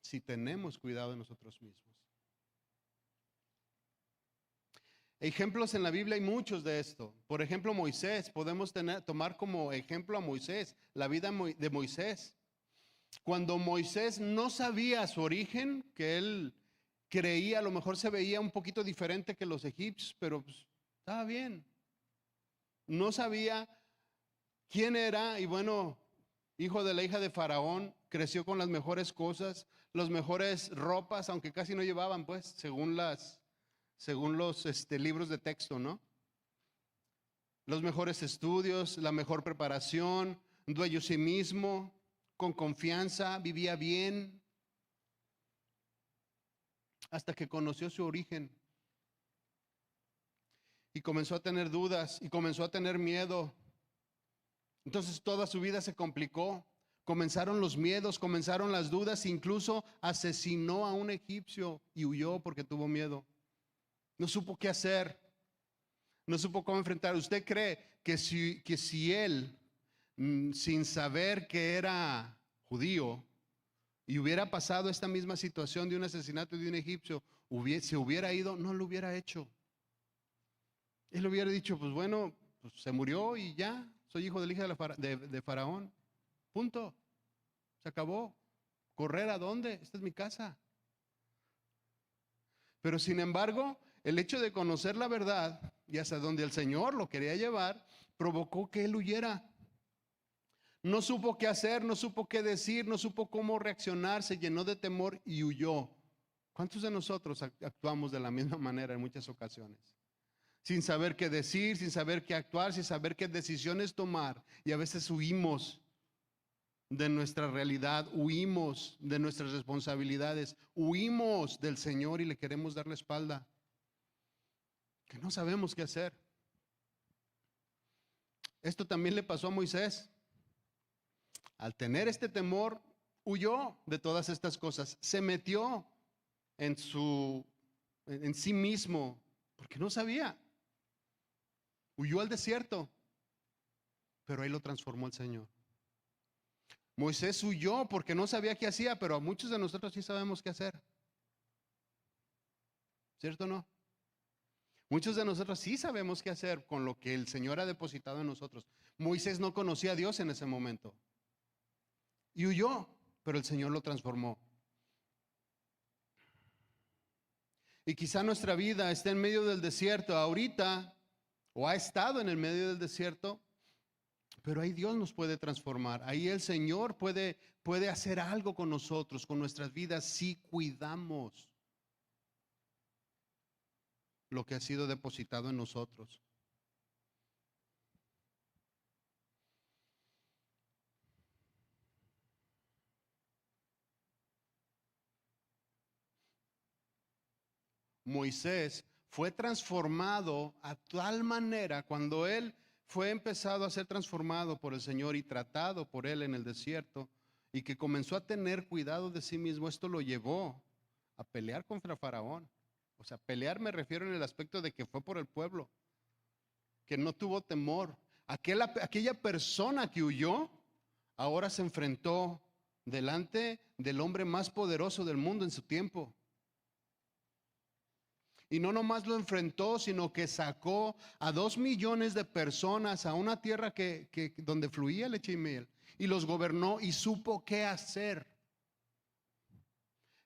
Si tenemos cuidado de nosotros mismos. Ejemplos en la Biblia hay muchos de esto. Por ejemplo, Moisés, podemos tomar como ejemplo a Moisés, la vida de Moisés. Cuando Moisés no sabía su origen, que él creía, a lo mejor se veía un poquito diferente que los egipcios, pero pues, estaba bien. No sabía quién era y bueno, hijo de la hija de Faraón, creció con las mejores cosas, las mejores ropas, aunque casi no llevaban, pues, según los libros de texto, ¿no? Los mejores estudios, la mejor preparación, dueño de sí mismo, con confianza, vivía bien, hasta que conoció su origen. Y comenzó a tener dudas y comenzó a tener miedo. Entonces toda su vida se complicó. Comenzaron los miedos, comenzaron las dudas, incluso asesinó a un egipcio y huyó porque tuvo miedo. No supo qué hacer, no supo cómo enfrentar. ¿Usted cree que si él, sin saber que era judío, y hubiera pasado esta misma situación de un asesinato de un egipcio, se hubiera ido? No lo hubiera hecho. Él hubiera dicho, pues bueno, pues se murió y ya, soy hijo de la hija de Faraón. Punto. Se acabó. ¿Correr a dónde? Esta es mi casa. Pero sin embargo, el hecho de conocer la verdad y hasta donde el Señor lo quería llevar, provocó que él huyera. No supo qué hacer, no supo qué decir, no supo cómo reaccionar, se llenó de temor y huyó. ¿Cuántos de nosotros actuamos de la misma manera en muchas ocasiones? Sin saber qué decir, sin saber qué actuar, sin saber qué decisiones tomar. Y a veces huimos de nuestra realidad, huimos de nuestras responsabilidades, huimos del Señor y le queremos dar la espalda. Que no sabemos qué hacer. Esto también le pasó a Moisés. Al tener este temor, huyó de todas estas cosas. Se metió en sí mismo, porque no sabía. Huyó al desierto, pero ahí lo transformó el Señor. Moisés huyó porque no sabía qué hacía, pero a muchos de nosotros sí sabemos qué hacer. ¿Cierto o no? Muchos de nosotros sí sabemos qué hacer con lo que el Señor ha depositado en nosotros. Moisés no conocía a Dios en ese momento. Y huyó, pero el Señor lo transformó. Y quizá nuestra vida esté en medio del desierto ahorita, o ha estado en el medio del desierto, pero ahí Dios nos puede transformar. Ahí el Señor puede hacer algo con nosotros, con nuestras vidas, si cuidamos lo que ha sido depositado en nosotros. Moisés fue transformado a tal manera cuando él fue empezado a ser transformado por el Señor y tratado por él en el desierto y que comenzó a tener cuidado de sí mismo. Esto lo llevó a pelear contra Faraón. O sea, pelear me refiero en el aspecto de que fue por el pueblo, que no tuvo temor. Aquella persona que huyó ahora se enfrentó delante del hombre más poderoso del mundo en su tiempo. Y no nomás lo enfrentó, sino que sacó a 2 millones de personas a una tierra donde fluía leche y miel. Y los gobernó y supo qué hacer.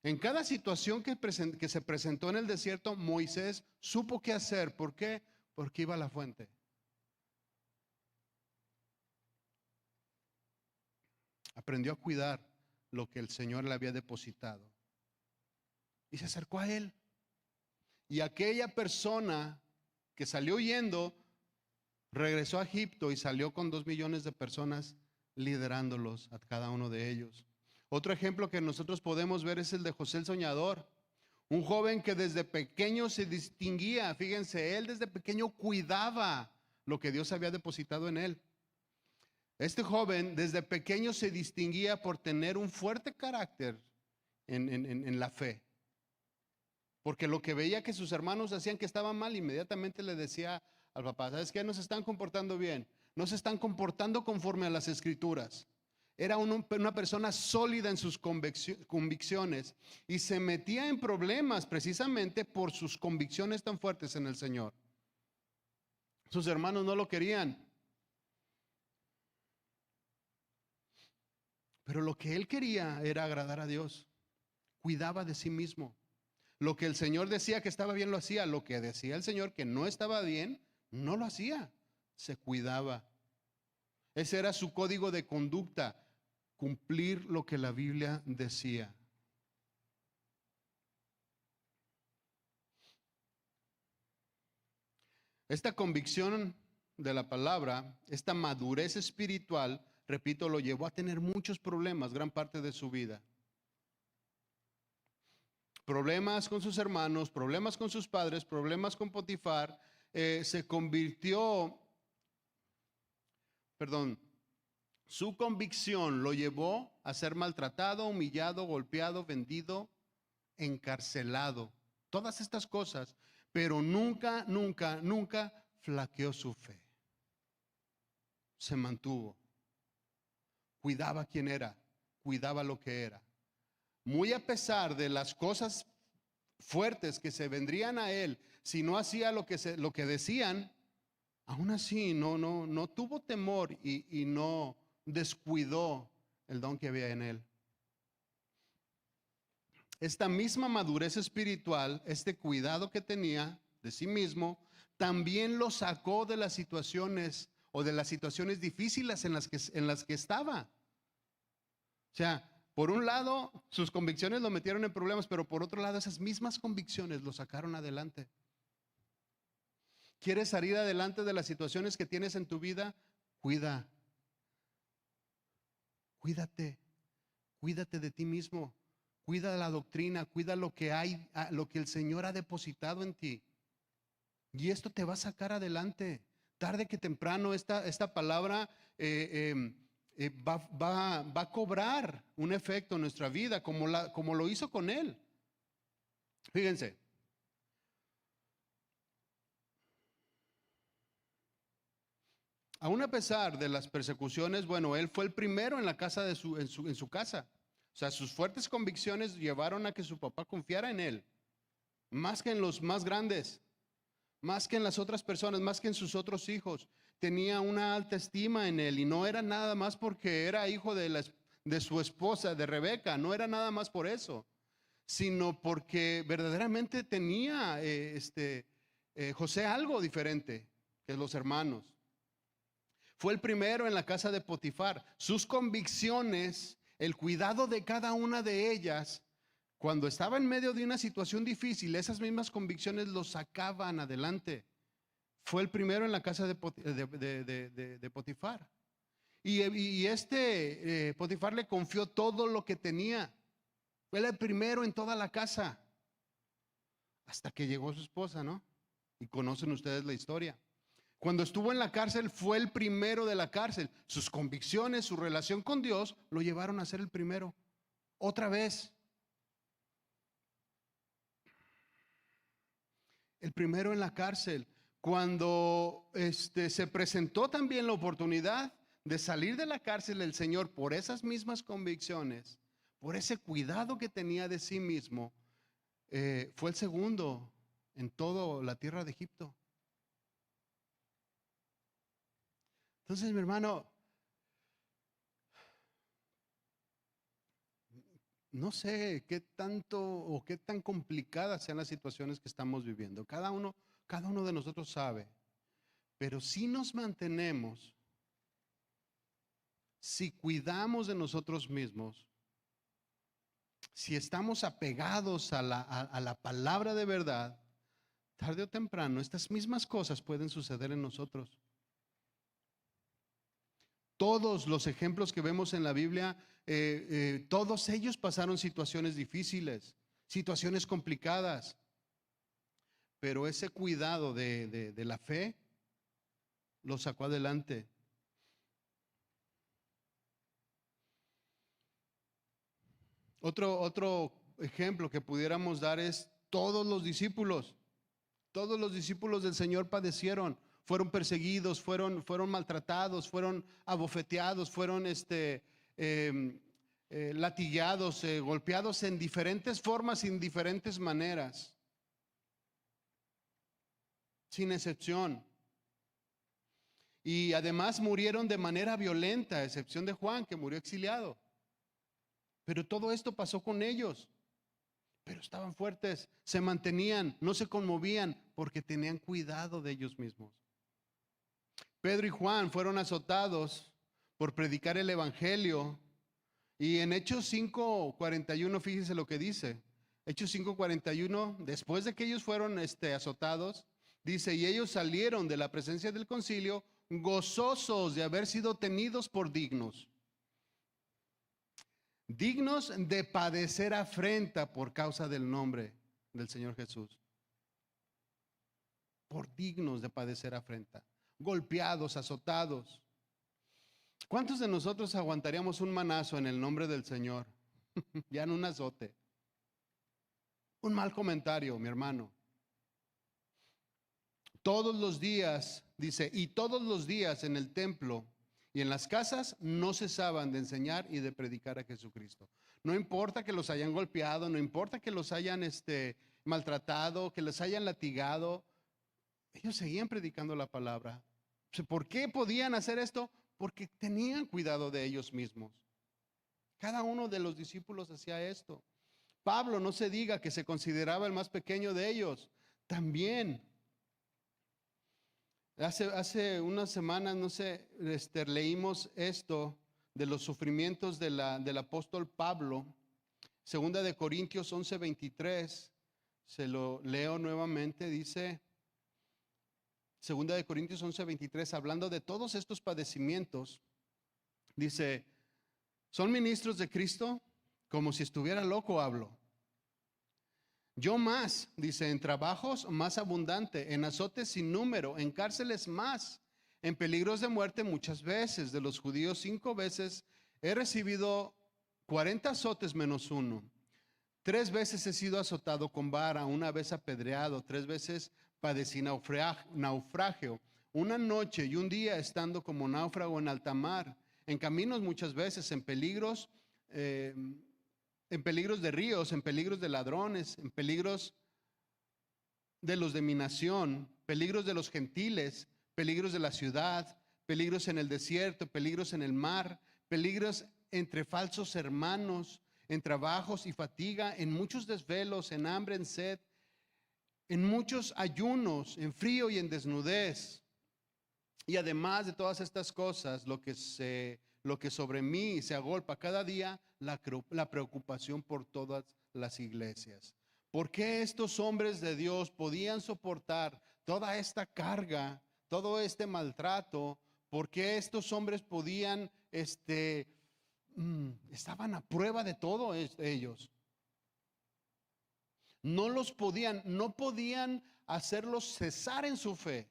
En cada situación que se presentó en el desierto, Moisés supo qué hacer. ¿Por qué? Porque iba a la fuente. Aprendió a cuidar lo que el Señor le había depositado. Y se acercó a él. Y aquella persona que salió huyendo, regresó a Egipto y salió con 2 millones de personas liderándolos a cada uno de ellos. Otro ejemplo que nosotros podemos ver es el de José el Soñador. Un joven que desde pequeño se distinguía, fíjense, él desde pequeño cuidaba lo que Dios había depositado en él. Este joven desde pequeño se distinguía por tener un fuerte carácter en la fe. Porque lo que veía que sus hermanos hacían que estaba mal, inmediatamente le decía al papá, ¿sabes qué? No se están comportando bien, no se están comportando conforme a las escrituras. Era una persona sólida en sus convicciones y se metía en problemas precisamente por sus convicciones tan fuertes en el Señor. Sus hermanos no lo querían. Pero lo que él quería era agradar a Dios. Cuidaba de sí mismo. Lo que el Señor decía que estaba bien lo hacía. Lo que decía el Señor que no estaba bien, no lo hacía. Se cuidaba. Ese era su código de conducta. Cumplir lo que la Biblia decía. Esta convicción de la palabra, esta madurez espiritual, repito, lo llevó a tener muchos problemas gran parte de su vida. Problemas con sus hermanos, problemas con sus padres, problemas con Potifar. Su convicción lo llevó a ser maltratado, humillado, golpeado, vendido, encarcelado. Todas estas cosas, pero nunca, nunca, nunca flaqueó su fe. Se mantuvo. Cuidaba quién era, cuidaba lo que era. Muy a pesar de las cosas fuertes que se vendrían a él, si no hacía lo que decían, aún así no tuvo temor y no descuidó el don que había en él. Esta misma madurez espiritual, este cuidado que tenía de sí mismo, también lo sacó de las situaciones o de las situaciones difíciles en las que estaba. O sea, por un lado, sus convicciones lo metieron en problemas, pero por otro lado, esas mismas convicciones lo sacaron adelante. ¿Quieres salir adelante de las situaciones que tienes en tu vida? Cuídate, cuídate de ti mismo, cuida de la doctrina, cuida lo que hay, lo que el Señor ha depositado en ti. Y esto te va a sacar adelante. Tarde que temprano esta palabra va a cobrar un efecto en nuestra vida, como lo hizo con él. Fíjense. Aún a pesar de las persecuciones, bueno, él fue el primero en la casa en su casa. O sea, sus fuertes convicciones llevaron a que su papá confiara en él, más que en los más grandes, más que en las otras personas, más que en sus otros hijos. Tenía una alta estima en él y no era nada más porque era hijo de su esposa, de Rebeca, no era nada más por eso, sino porque verdaderamente tenía José algo diferente que los hermanos. Fue el primero en la casa de Potifar. Sus convicciones, el cuidado de cada una de ellas, cuando estaba en medio de una situación difícil, esas mismas convicciones lo sacaban adelante. Fue el primero en la casa de Potifar. Y Potifar le confió todo lo que tenía. Fue el primero en toda la casa. Hasta que llegó su esposa, ¿no? Y conocen ustedes la historia. Cuando estuvo en la cárcel, fue el primero de la cárcel. Sus convicciones, su relación con Dios, lo llevaron a ser el primero. Otra vez. El primero en la cárcel. Cuando se presentó también la oportunidad de salir de la cárcel, el Señor, por esas mismas convicciones, por ese cuidado que tenía de sí mismo, fue el segundo en toda la tierra de Egipto. Entonces, mi hermano, no sé qué tanto o qué tan complicadas sean las situaciones que estamos viviendo. Cada uno de nosotros sabe. Pero si nos mantenemos, si cuidamos de nosotros mismos, si estamos apegados a la palabra de verdad, tarde o temprano estas mismas cosas pueden suceder en nosotros. Todos los ejemplos que vemos en la Biblia, todos ellos pasaron situaciones difíciles, situaciones complicadas, pero ese cuidado de la fe los sacó adelante. Otro ejemplo que pudiéramos dar es todos los discípulos del Señor padecieron, fueron perseguidos, fueron maltratados, fueron abofeteados, fueron latigados, golpeados en diferentes formas y en diferentes maneras, sin excepción. Y además murieron de manera violenta, a excepción de Juan, que murió exiliado. Pero todo esto pasó con ellos. Pero estaban fuertes, se mantenían, no se conmovían, porque tenían cuidado de ellos mismos. Pedro y Juan fueron azotados por predicar el evangelio. Y en Hechos 5:41, fíjense lo que dice. Hechos 5:41, después de que ellos fueron azotados, dice: y ellos salieron de la presencia del concilio gozosos de haber sido tenidos por dignos de padecer afrenta por causa del nombre del Señor Jesús. Por dignos de padecer afrenta, golpeados, azotados. ¿Cuántos de nosotros aguantaríamos un manazo en el nombre del Señor? Ya en un azote. Un mal comentario, mi hermano. Todos los días, dice, y todos los días en el templo y en las casas no cesaban de enseñar y de predicar a Jesucristo. No importa que los hayan golpeado, no importa que los hayan maltratado, que les hayan latigado, ellos seguían predicando la palabra. ¿Por qué podían hacer esto? Porque tenían cuidado de ellos mismos. Cada uno de los discípulos hacía esto. Pablo, no se diga, que se consideraba el más pequeño de ellos. También, hace unas semanas, no sé, leímos esto de los sufrimientos del apóstol Pablo. Segunda de Corintios 11:23, se lo leo nuevamente, dice, Segunda de Corintios 11:23, hablando de todos estos padecimientos, dice: ¿son ministros de Cristo? Como si estuviera loco hablo. Yo más, dice, en trabajos más abundante, en azotes sin número, en cárceles más, en peligros de muerte muchas veces. De los judíos 5 veces he recibido 40 azotes menos uno. 3 veces he sido azotado con vara, 1 vez apedreado, 3 veces padecí naufragio, 1 noche y 1 día estando como náufrago en alta mar, en caminos muchas veces, en peligros de ríos, en peligros de ladrones, en peligros de los de mi nación, peligros de los gentiles, peligros de la ciudad, peligros en el desierto, peligros en el mar, peligros entre falsos hermanos, en trabajos y fatiga, en muchos desvelos, en hambre, en sed, en muchos ayunos, en frío y en desnudez. Y además de todas estas cosas, lo que sobre mí se agolpa cada día, la preocupación por todas las iglesias. ¿Por qué estos hombres de Dios podían soportar toda esta carga, todo este maltrato? ¿Por qué estos hombres podían, estaban a prueba de todo ellos? No podían hacerlos cesar en su fe.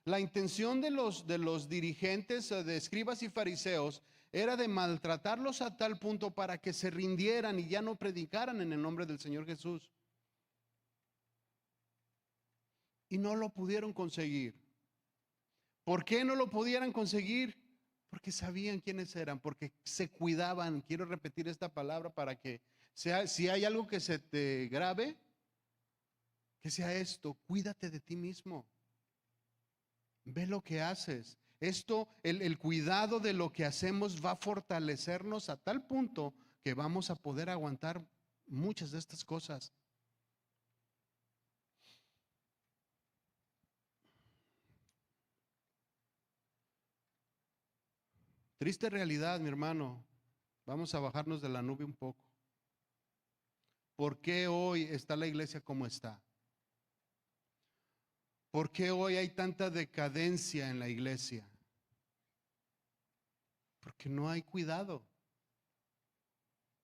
La intención de los dirigentes, de escribas y fariseos, era de maltratarlos a tal punto para que se rindieran y ya no predicaran en el nombre del Señor Jesús. Y no lo pudieron conseguir. ¿Por qué no lo pudieran conseguir? Porque sabían quiénes eran, porque se cuidaban. Quiero repetir esta palabra para que si hay algo que se te grabe, que sea esto: cuídate de ti mismo. Ve lo que haces. El cuidado de lo que hacemos va a fortalecernos a tal punto que vamos a poder aguantar muchas de estas cosas. Triste realidad, mi hermano. Vamos a bajarnos de la nube un poco. ¿Por qué hoy está la iglesia como está? ¿Por qué hoy hay tanta decadencia en la iglesia? Porque no hay cuidado.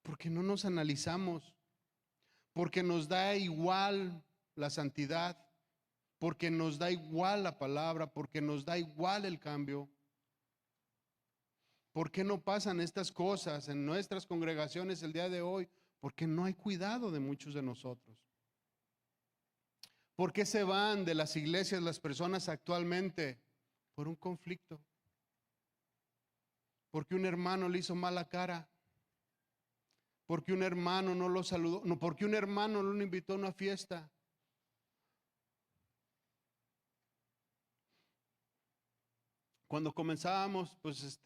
Porque no nos analizamos. Porque nos da igual la santidad. Porque nos da igual la palabra. Porque nos da igual el cambio. ¿Por qué no pasan estas cosas en nuestras congregaciones el día de hoy? Porque no hay cuidado de muchos de nosotros. ¿Por qué se van de las iglesias las personas actualmente? Por un conflicto. Porque un hermano le hizo mala cara. Porque un hermano no lo saludó. No, porque un hermano no lo invitó a una fiesta. Cuando comenzábamos, pues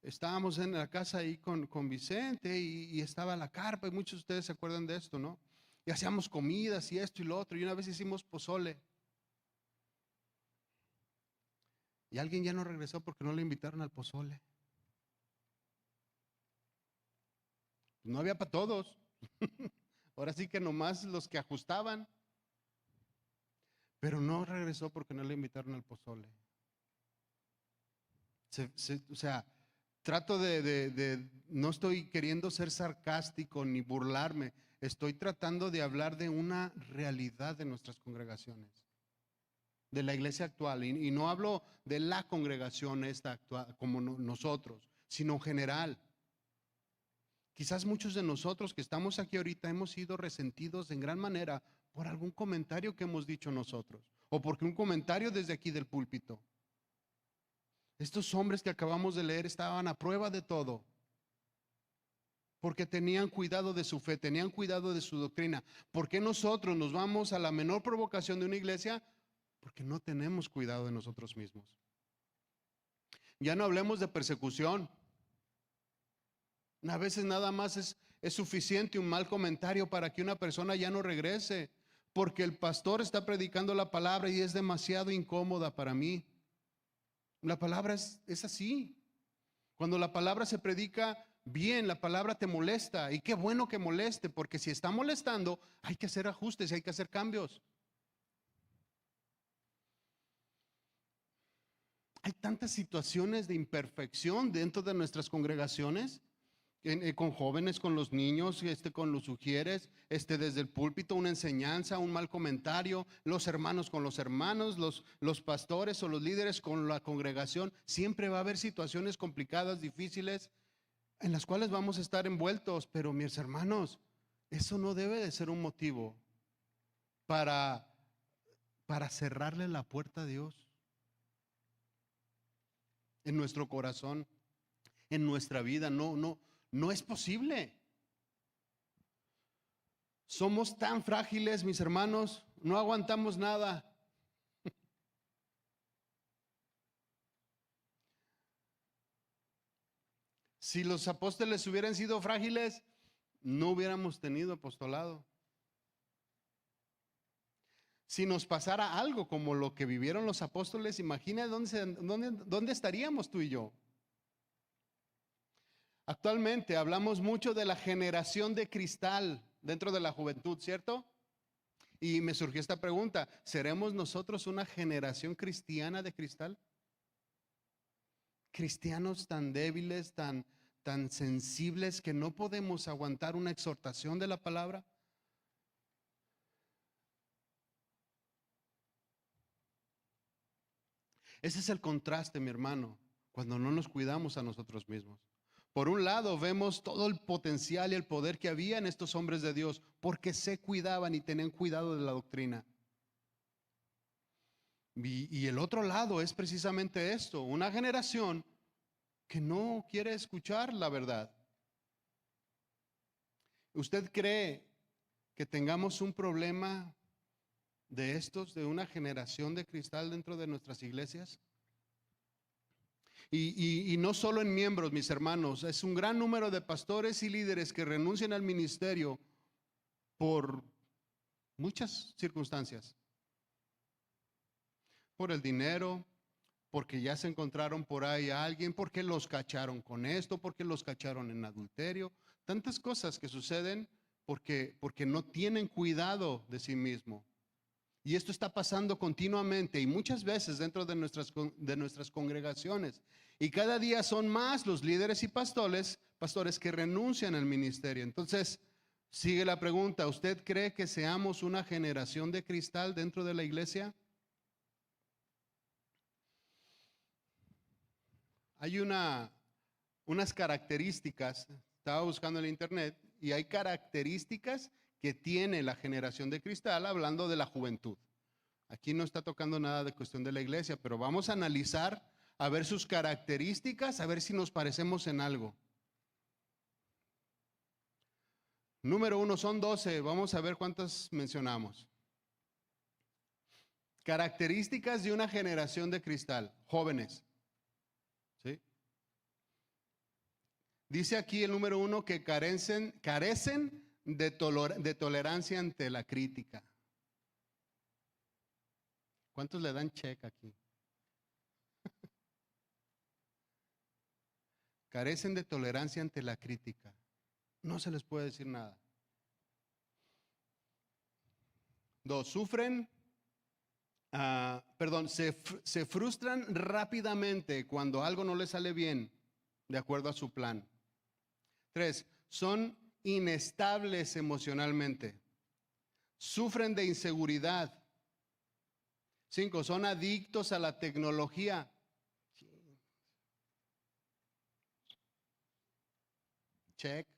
estábamos en la casa ahí con Vicente y estaba la carpa y muchos de ustedes se acuerdan de esto, ¿no? Y hacíamos comidas y esto y lo otro y una vez hicimos pozole. Y alguien ya no regresó porque no le invitaron al pozole. No había para todos. Ahora sí que nomás los que ajustaban. Pero no regresó porque no le invitaron al pozole. O sea, trato no estoy queriendo ser sarcástico ni burlarme. Estoy tratando de hablar de una realidad de nuestras congregaciones, de la iglesia actual. Y no hablo de la congregación esta actual, como nosotros, sino en general. Quizás muchos de nosotros que estamos aquí ahorita hemos sido resentidos en gran manera por algún comentario que hemos dicho nosotros, o porque un comentario desde aquí del púlpito. Estos hombres que acabamos de leer estaban a prueba de todo, porque tenían cuidado de su fe, tenían cuidado de su doctrina. ¿Por qué nosotros nos vamos a la menor provocación de una iglesia? Porque no tenemos cuidado de nosotros mismos. Ya no hablemos de persecución. A veces nada más es suficiente un mal comentario para que una persona ya no regrese, porque el pastor está predicando la palabra y es demasiado incómoda para mí. La palabra es así. Cuando la palabra se predica bien, la palabra te molesta. Y qué bueno que moleste, porque si está molestando, hay que hacer ajustes y hay que hacer cambios. Hay tantas situaciones de imperfección dentro de nuestras congregaciones, con jóvenes, con los niños, con los sugieres, desde el púlpito, una enseñanza, un mal comentario, los hermanos con los hermanos, los pastores o los líderes con la congregación. Siempre va a haber situaciones complicadas, difíciles, en las cuales vamos a estar envueltos. Pero mis hermanos, eso no debe de ser un motivo para cerrarle la puerta a Dios en nuestro corazón, en nuestra vida. No es posible. Somos tan frágiles, mis hermanos, no aguantamos nada. Si los apóstoles hubieran sido frágiles, no hubiéramos tenido apostolado. Si nos pasara algo como lo que vivieron los apóstoles, imagina dónde estaríamos tú y yo. Actualmente hablamos mucho de la generación de cristal dentro de la juventud, ¿cierto? Y me surgió esta pregunta: ¿seremos nosotros una generación cristiana de cristal? Cristianos tan débiles, tan sensibles que no podemos aguantar una exhortación de la palabra. Ese es el contraste, mi hermano, cuando no nos cuidamos a nosotros mismos. Por un lado, vemos todo el potencial y el poder que había en estos hombres de Dios, porque se cuidaban y tenían cuidado de la doctrina. Y el otro lado es precisamente esto: una generación que no quiere escuchar la verdad. ¿Usted cree que tengamos un problema de una generación de cristal dentro de nuestras iglesias? Y no solo en miembros, mis hermanos, es un gran número de pastores y líderes que renuncian al ministerio por muchas circunstancias. Por el dinero, porque ya se encontraron por ahí a alguien, porque los cacharon con esto, porque los cacharon en adulterio. Tantas cosas que suceden porque no tienen cuidado de sí mismo. Y esto está pasando continuamente y muchas veces dentro de nuestras congregaciones. Y cada día son más los líderes y pastores que renuncian al ministerio. Entonces, sigue la pregunta: ¿usted cree que seamos una generación de cristal dentro de la iglesia? Hay unas características, estaba buscando en el internet, y hay características que tiene la generación de cristal hablando de la juventud. Aquí no está tocando nada de cuestión de la iglesia, pero vamos a analizar, a ver sus características, a ver si nos parecemos en algo. Número 1, son 12. Vamos a ver cuántas mencionamos. Características de una generación de cristal. Jóvenes. ¿Sí? Dice aquí el número 1 que carecen de tolerancia ante la crítica. ¿Cuántos le dan check aquí? Carecen de tolerancia ante la crítica. No se les puede decir nada. 2, se frustran rápidamente cuando algo no les sale bien de acuerdo a su plan. 3, son inestables emocionalmente. Sufren de inseguridad. 5, son adictos a la tecnología. Check.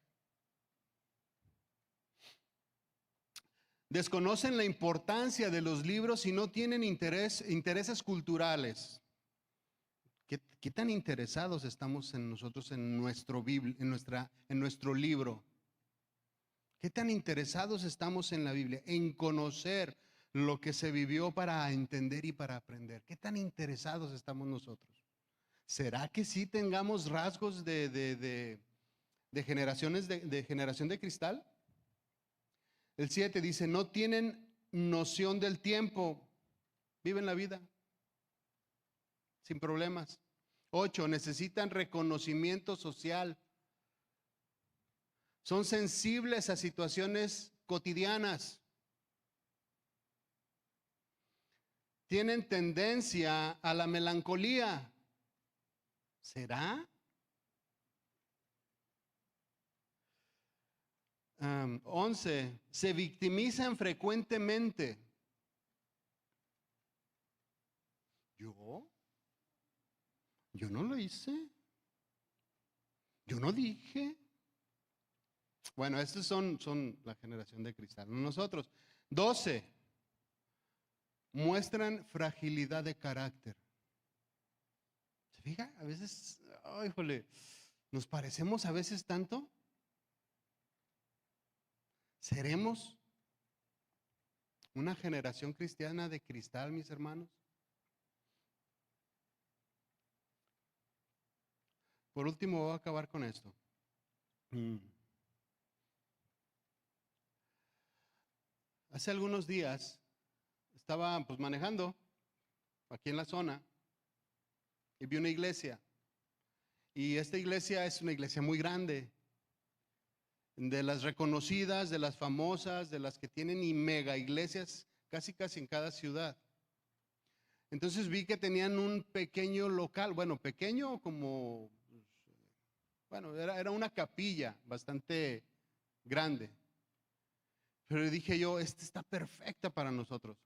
Desconocen la importancia de los libros y no tienen intereses culturales. ¿Qué tan interesados estamos en nosotros en nuestro libro? ¿Qué tan interesados estamos en la Biblia? En conocer lo que se vivió para entender y para aprender. ¿Qué tan interesados estamos nosotros? ¿Será que sí tengamos rasgos de generación de cristal? El 7 dice, no tienen noción del tiempo, viven la vida sin problemas. 8, necesitan reconocimiento social. Son sensibles a situaciones cotidianas. Tienen tendencia a la melancolía. ¿Será? 11, se victimizan frecuentemente. Yo no lo hice. Yo no dije. Bueno, estos son la generación de cristal. Nosotros. 12, muestran fragilidad de carácter. ¿Se fija? A veces, híjole, nos parecemos a veces tanto. ¿Seremos una generación cristiana de cristal, mis hermanos? Por último, voy a acabar con esto. Hace algunos días estaba manejando aquí en la zona y vi una iglesia. Y esta iglesia es una iglesia muy grande, de las reconocidas, de las famosas, de las que tienen y mega iglesias casi en cada ciudad. Entonces vi que tenían un pequeño local, bueno, pequeño como, bueno, era una capilla bastante grande. Pero dije yo, esta está perfecta para nosotros.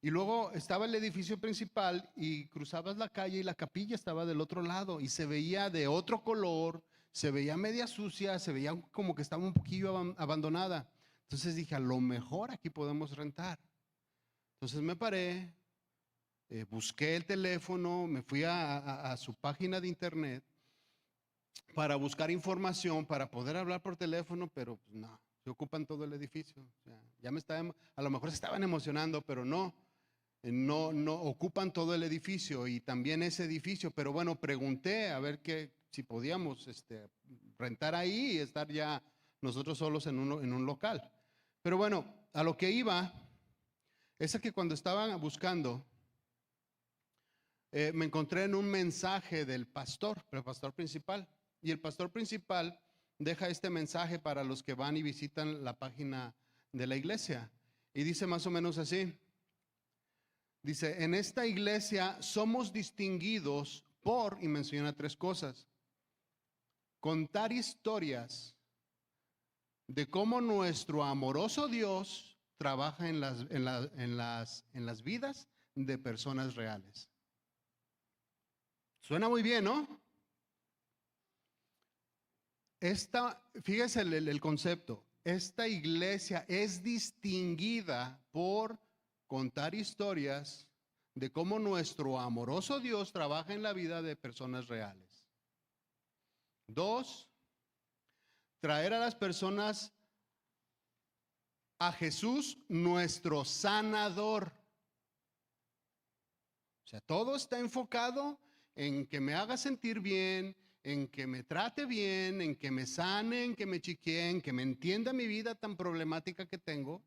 Y luego estaba el edificio principal y cruzabas la calle y la capilla estaba del otro lado y se veía de otro color, se veía media sucia, se veía como que estaba un poquillo abandonada. Entonces dije, a lo mejor aquí podemos rentar. Entonces me paré, busqué el teléfono, me fui a su página de internet para buscar información, para poder hablar por teléfono, pero no, se ocupan todo el edificio. O sea, a lo mejor se estaban emocionando, pero no ocupan todo el edificio y también ese edificio. Pero bueno, pregunté a ver si podíamos rentar ahí y estar ya nosotros solos en un local. Pero bueno, a lo que iba es que cuando estaban buscando, me encontré en un mensaje del pastor principal. Y el pastor principal deja este mensaje para los que van y visitan la página de la iglesia. Y dice más o menos así. Dice, en esta iglesia somos distinguidos por, y menciona 3 cosas. Contar historias de cómo nuestro amoroso Dios trabaja en las vidas de personas reales. Suena muy bien, ¿no? Fíjese el concepto. Esta iglesia es distinguida por contar historias de cómo nuestro amoroso Dios trabaja en la vida de personas reales. 2, traer a las personas a Jesús, nuestro sanador. O sea, todo está enfocado en que me haga sentir bien, en que me trate bien, en que me sane, en que me chiquee, en que me entienda mi vida tan problemática que tengo.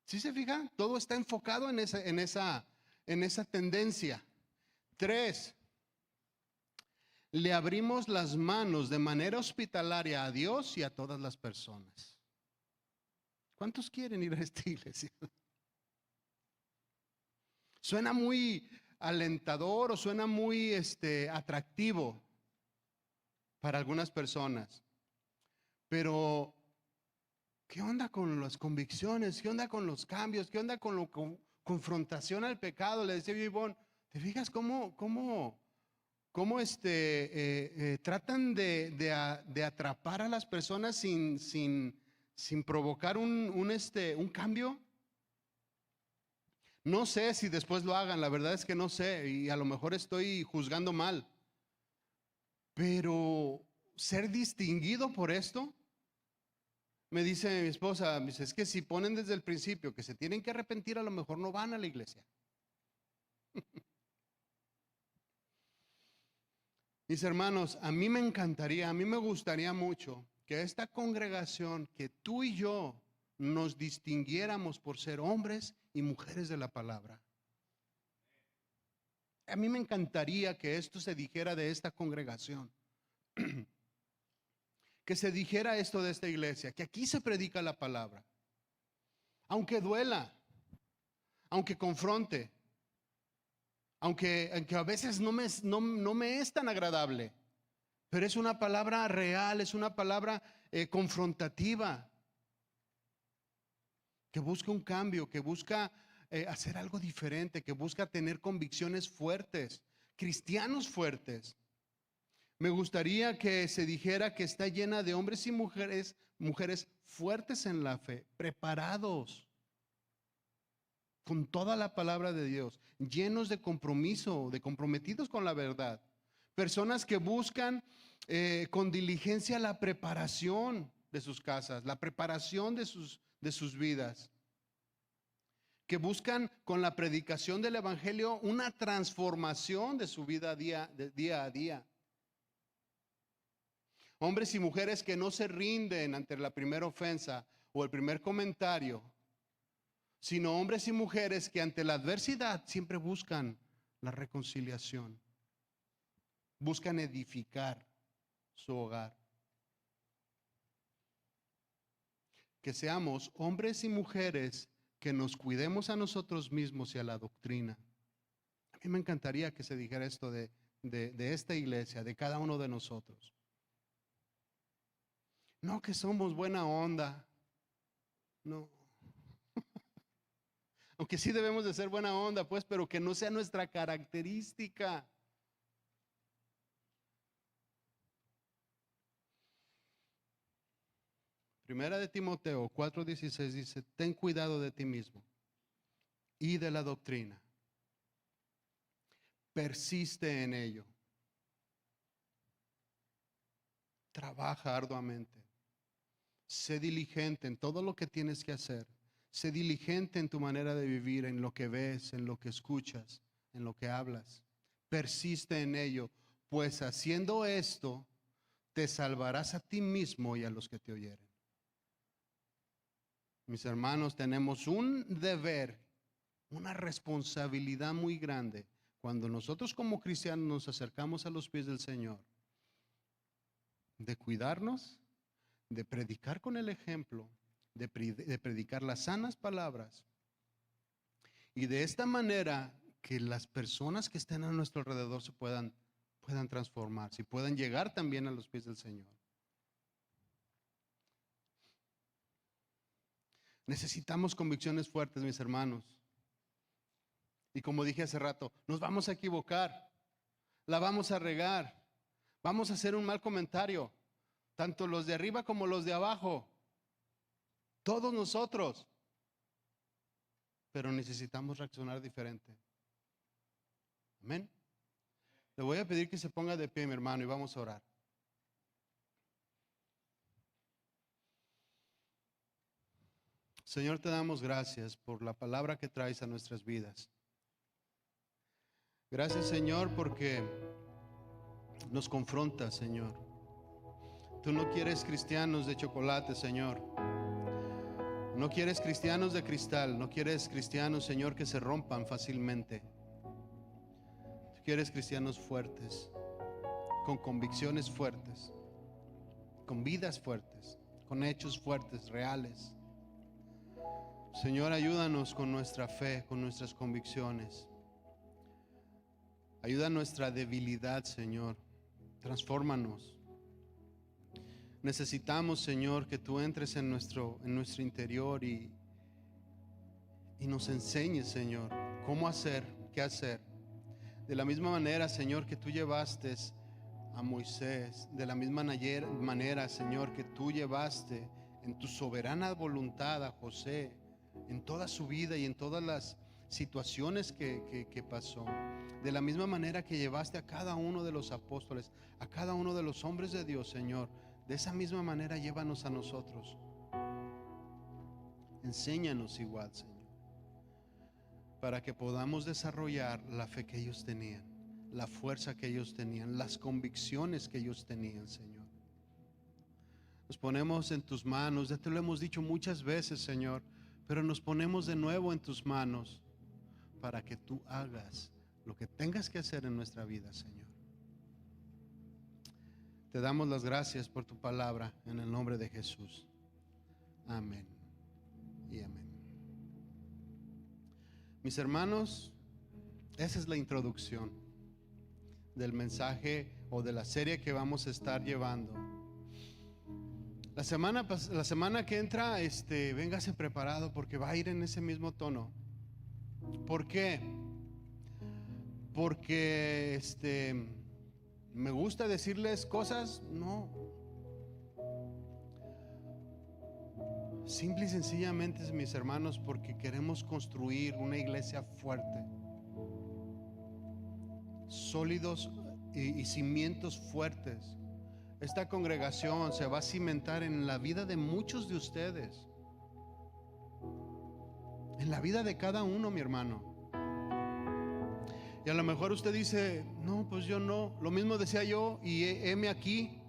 ¿Sí se fijan? Todo está enfocado en esa tendencia. 3, le abrimos las manos de manera hospitalaria a Dios y a todas las personas. ¿Cuántos quieren ir a esta iglesia? Suena muy alentador o suena muy atractivo para algunas personas. Pero, ¿qué onda con las convicciones? ¿Qué onda con los cambios? ¿Qué onda con la confrontación al pecado? Le decía yo a Ivonne, ¿te fijas cómo tratan de atrapar a las personas sin provocar un cambio? No sé si después lo hagan, la verdad es que no sé, y a lo mejor estoy juzgando mal. Pero ser distinguido por esto, me dice mi esposa, es que si ponen desde el principio que se tienen que arrepentir, a lo mejor no van a la iglesia. Mis hermanos, a mí me encantaría, a mí me gustaría mucho que esta congregación, que tú y yo nos distinguiéramos por ser hombres y mujeres de la palabra. A mí me encantaría que esto se dijera de esta congregación. Que se dijera esto de esta iglesia, que aquí se predica la palabra. Aunque duela, aunque confronte, aunque a veces no me es tan agradable, pero es una palabra real, es una palabra confrontativa, que busca un cambio, que busca hacer algo diferente, que busca tener convicciones fuertes, cristianos fuertes. Me gustaría que se dijera que está llena de hombres y mujeres fuertes en la fe, preparados con toda la palabra de Dios, llenos de compromiso, de comprometidos con la verdad. Personas que buscan con diligencia la preparación de sus casas, la preparación de sus vidas. Que buscan con la predicación del evangelio una transformación de su vida de día a día. Hombres y mujeres que no se rinden ante la primera ofensa o el primer comentario, sino hombres y mujeres que ante la adversidad siempre buscan la reconciliación, buscan edificar su hogar. Que seamos hombres y mujeres que nos cuidemos a nosotros mismos y a la doctrina. A mí me encantaría que se dijera esto de esta iglesia, de cada uno de nosotros. No que somos buena onda, no. Aunque sí debemos de ser buena onda, pues, pero que no sea nuestra característica. Primera de Timoteo 4:16 dice, ten cuidado de ti mismo y de la doctrina. Persiste en ello. Trabaja arduamente. Sé diligente en todo lo que tienes que hacer. Sé diligente en tu manera de vivir, en lo que ves, en lo que escuchas, en lo que hablas. Persiste en ello, pues haciendo esto, te salvarás a ti mismo y a los que te oyeren. Mis hermanos, tenemos un deber, una responsabilidad muy grande cuando nosotros como cristianos nos acercamos a los pies del Señor, de cuidarnos, de predicar con el ejemplo, de predicar las sanas palabras, y de esta manera que las personas que estén a nuestro alrededor se puedan transformarse y puedan llegar también a los pies del Señor. Necesitamos convicciones fuertes, mis hermanos. Y como dije hace rato, nos vamos a equivocar, la vamos a regar, vamos a hacer un mal comentario, tanto los de arriba como los de abajo, todos nosotros. pero necesitamos reaccionar diferente. Amén. Le voy a pedir que se ponga de pie, mi hermano, y vamos a orar. Señor, te damos gracias por la palabra que traes a nuestras vidas. Gracias, Señor, porque nos confrontas, Señor. Tú no quieres cristianos de chocolate, Señor. No quieres cristianos de cristal. No quieres cristianos, Señor, que se rompan fácilmente. Tú quieres cristianos fuertes, con convicciones fuertes, con vidas fuertes, con hechos fuertes, reales. Señor, ayúdanos con nuestra fe, con nuestras convicciones. Ayuda nuestra debilidad, Señor. Transfórmanos. Necesitamos, Señor, que tú entres en nuestro interior y nos enseñes, Señor, cómo hacer, qué hacer. De la misma manera, Señor, que tú llevaste a Moisés, de la misma manera, Señor, que tú llevaste en tu soberana voluntad a José, en toda su vida y en todas las situaciones que pasó. De la misma manera que llevaste a cada uno de los apóstoles, a cada uno de los hombres de Dios, Señor, de esa misma manera llévanos a nosotros. Enséñanos igual, Señor, para que podamos desarrollar la fe que ellos tenían, la fuerza que ellos tenían, las convicciones que ellos tenían, Señor. Nos ponemos en tus manos, ya te lo hemos dicho muchas veces, Señor, pero nos ponemos de nuevo en tus manos para que tú hagas lo que tengas que hacer en nuestra vida, Señor. Te damos las gracias por tu palabra en el nombre de Jesús. Amén y amén. Mis hermanos, esa es la introducción del mensaje o de la serie que vamos a estar llevando. La semana que entra, véngase preparado porque va a ir en ese mismo tono. ¿Por qué? Porque me gusta decirles cosas, no. Simple y sencillamente, mis hermanos, porque queremos construir una iglesia fuerte, sólidos y cimientos fuertes. Esta congregación se va a cimentar en la vida de muchos de ustedes, en la vida de cada uno, mi hermano. Y a lo mejor usted dice, no, pues yo no. Lo mismo decía yo y heme aquí.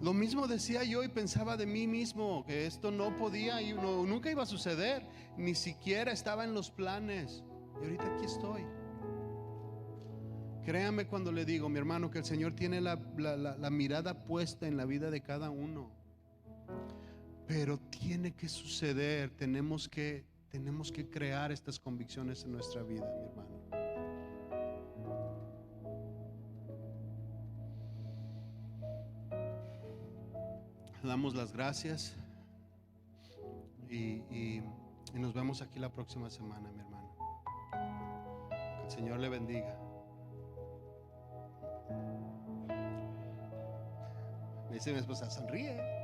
Lo mismo decía yo y pensaba de mí mismo que esto no podía y nunca iba a suceder. Ni siquiera estaba en los planes. Y ahorita aquí estoy. Créame cuando le digo, mi hermano, que el Señor tiene la mirada puesta en la vida de cada uno. Pero tiene que suceder. Tenemos que crear estas convicciones en nuestra vida, mi hermano. Damos las gracias y nos vemos aquí la próxima semana, mi hermano. Que el Señor le bendiga. Me dice mi esposa, sonríe.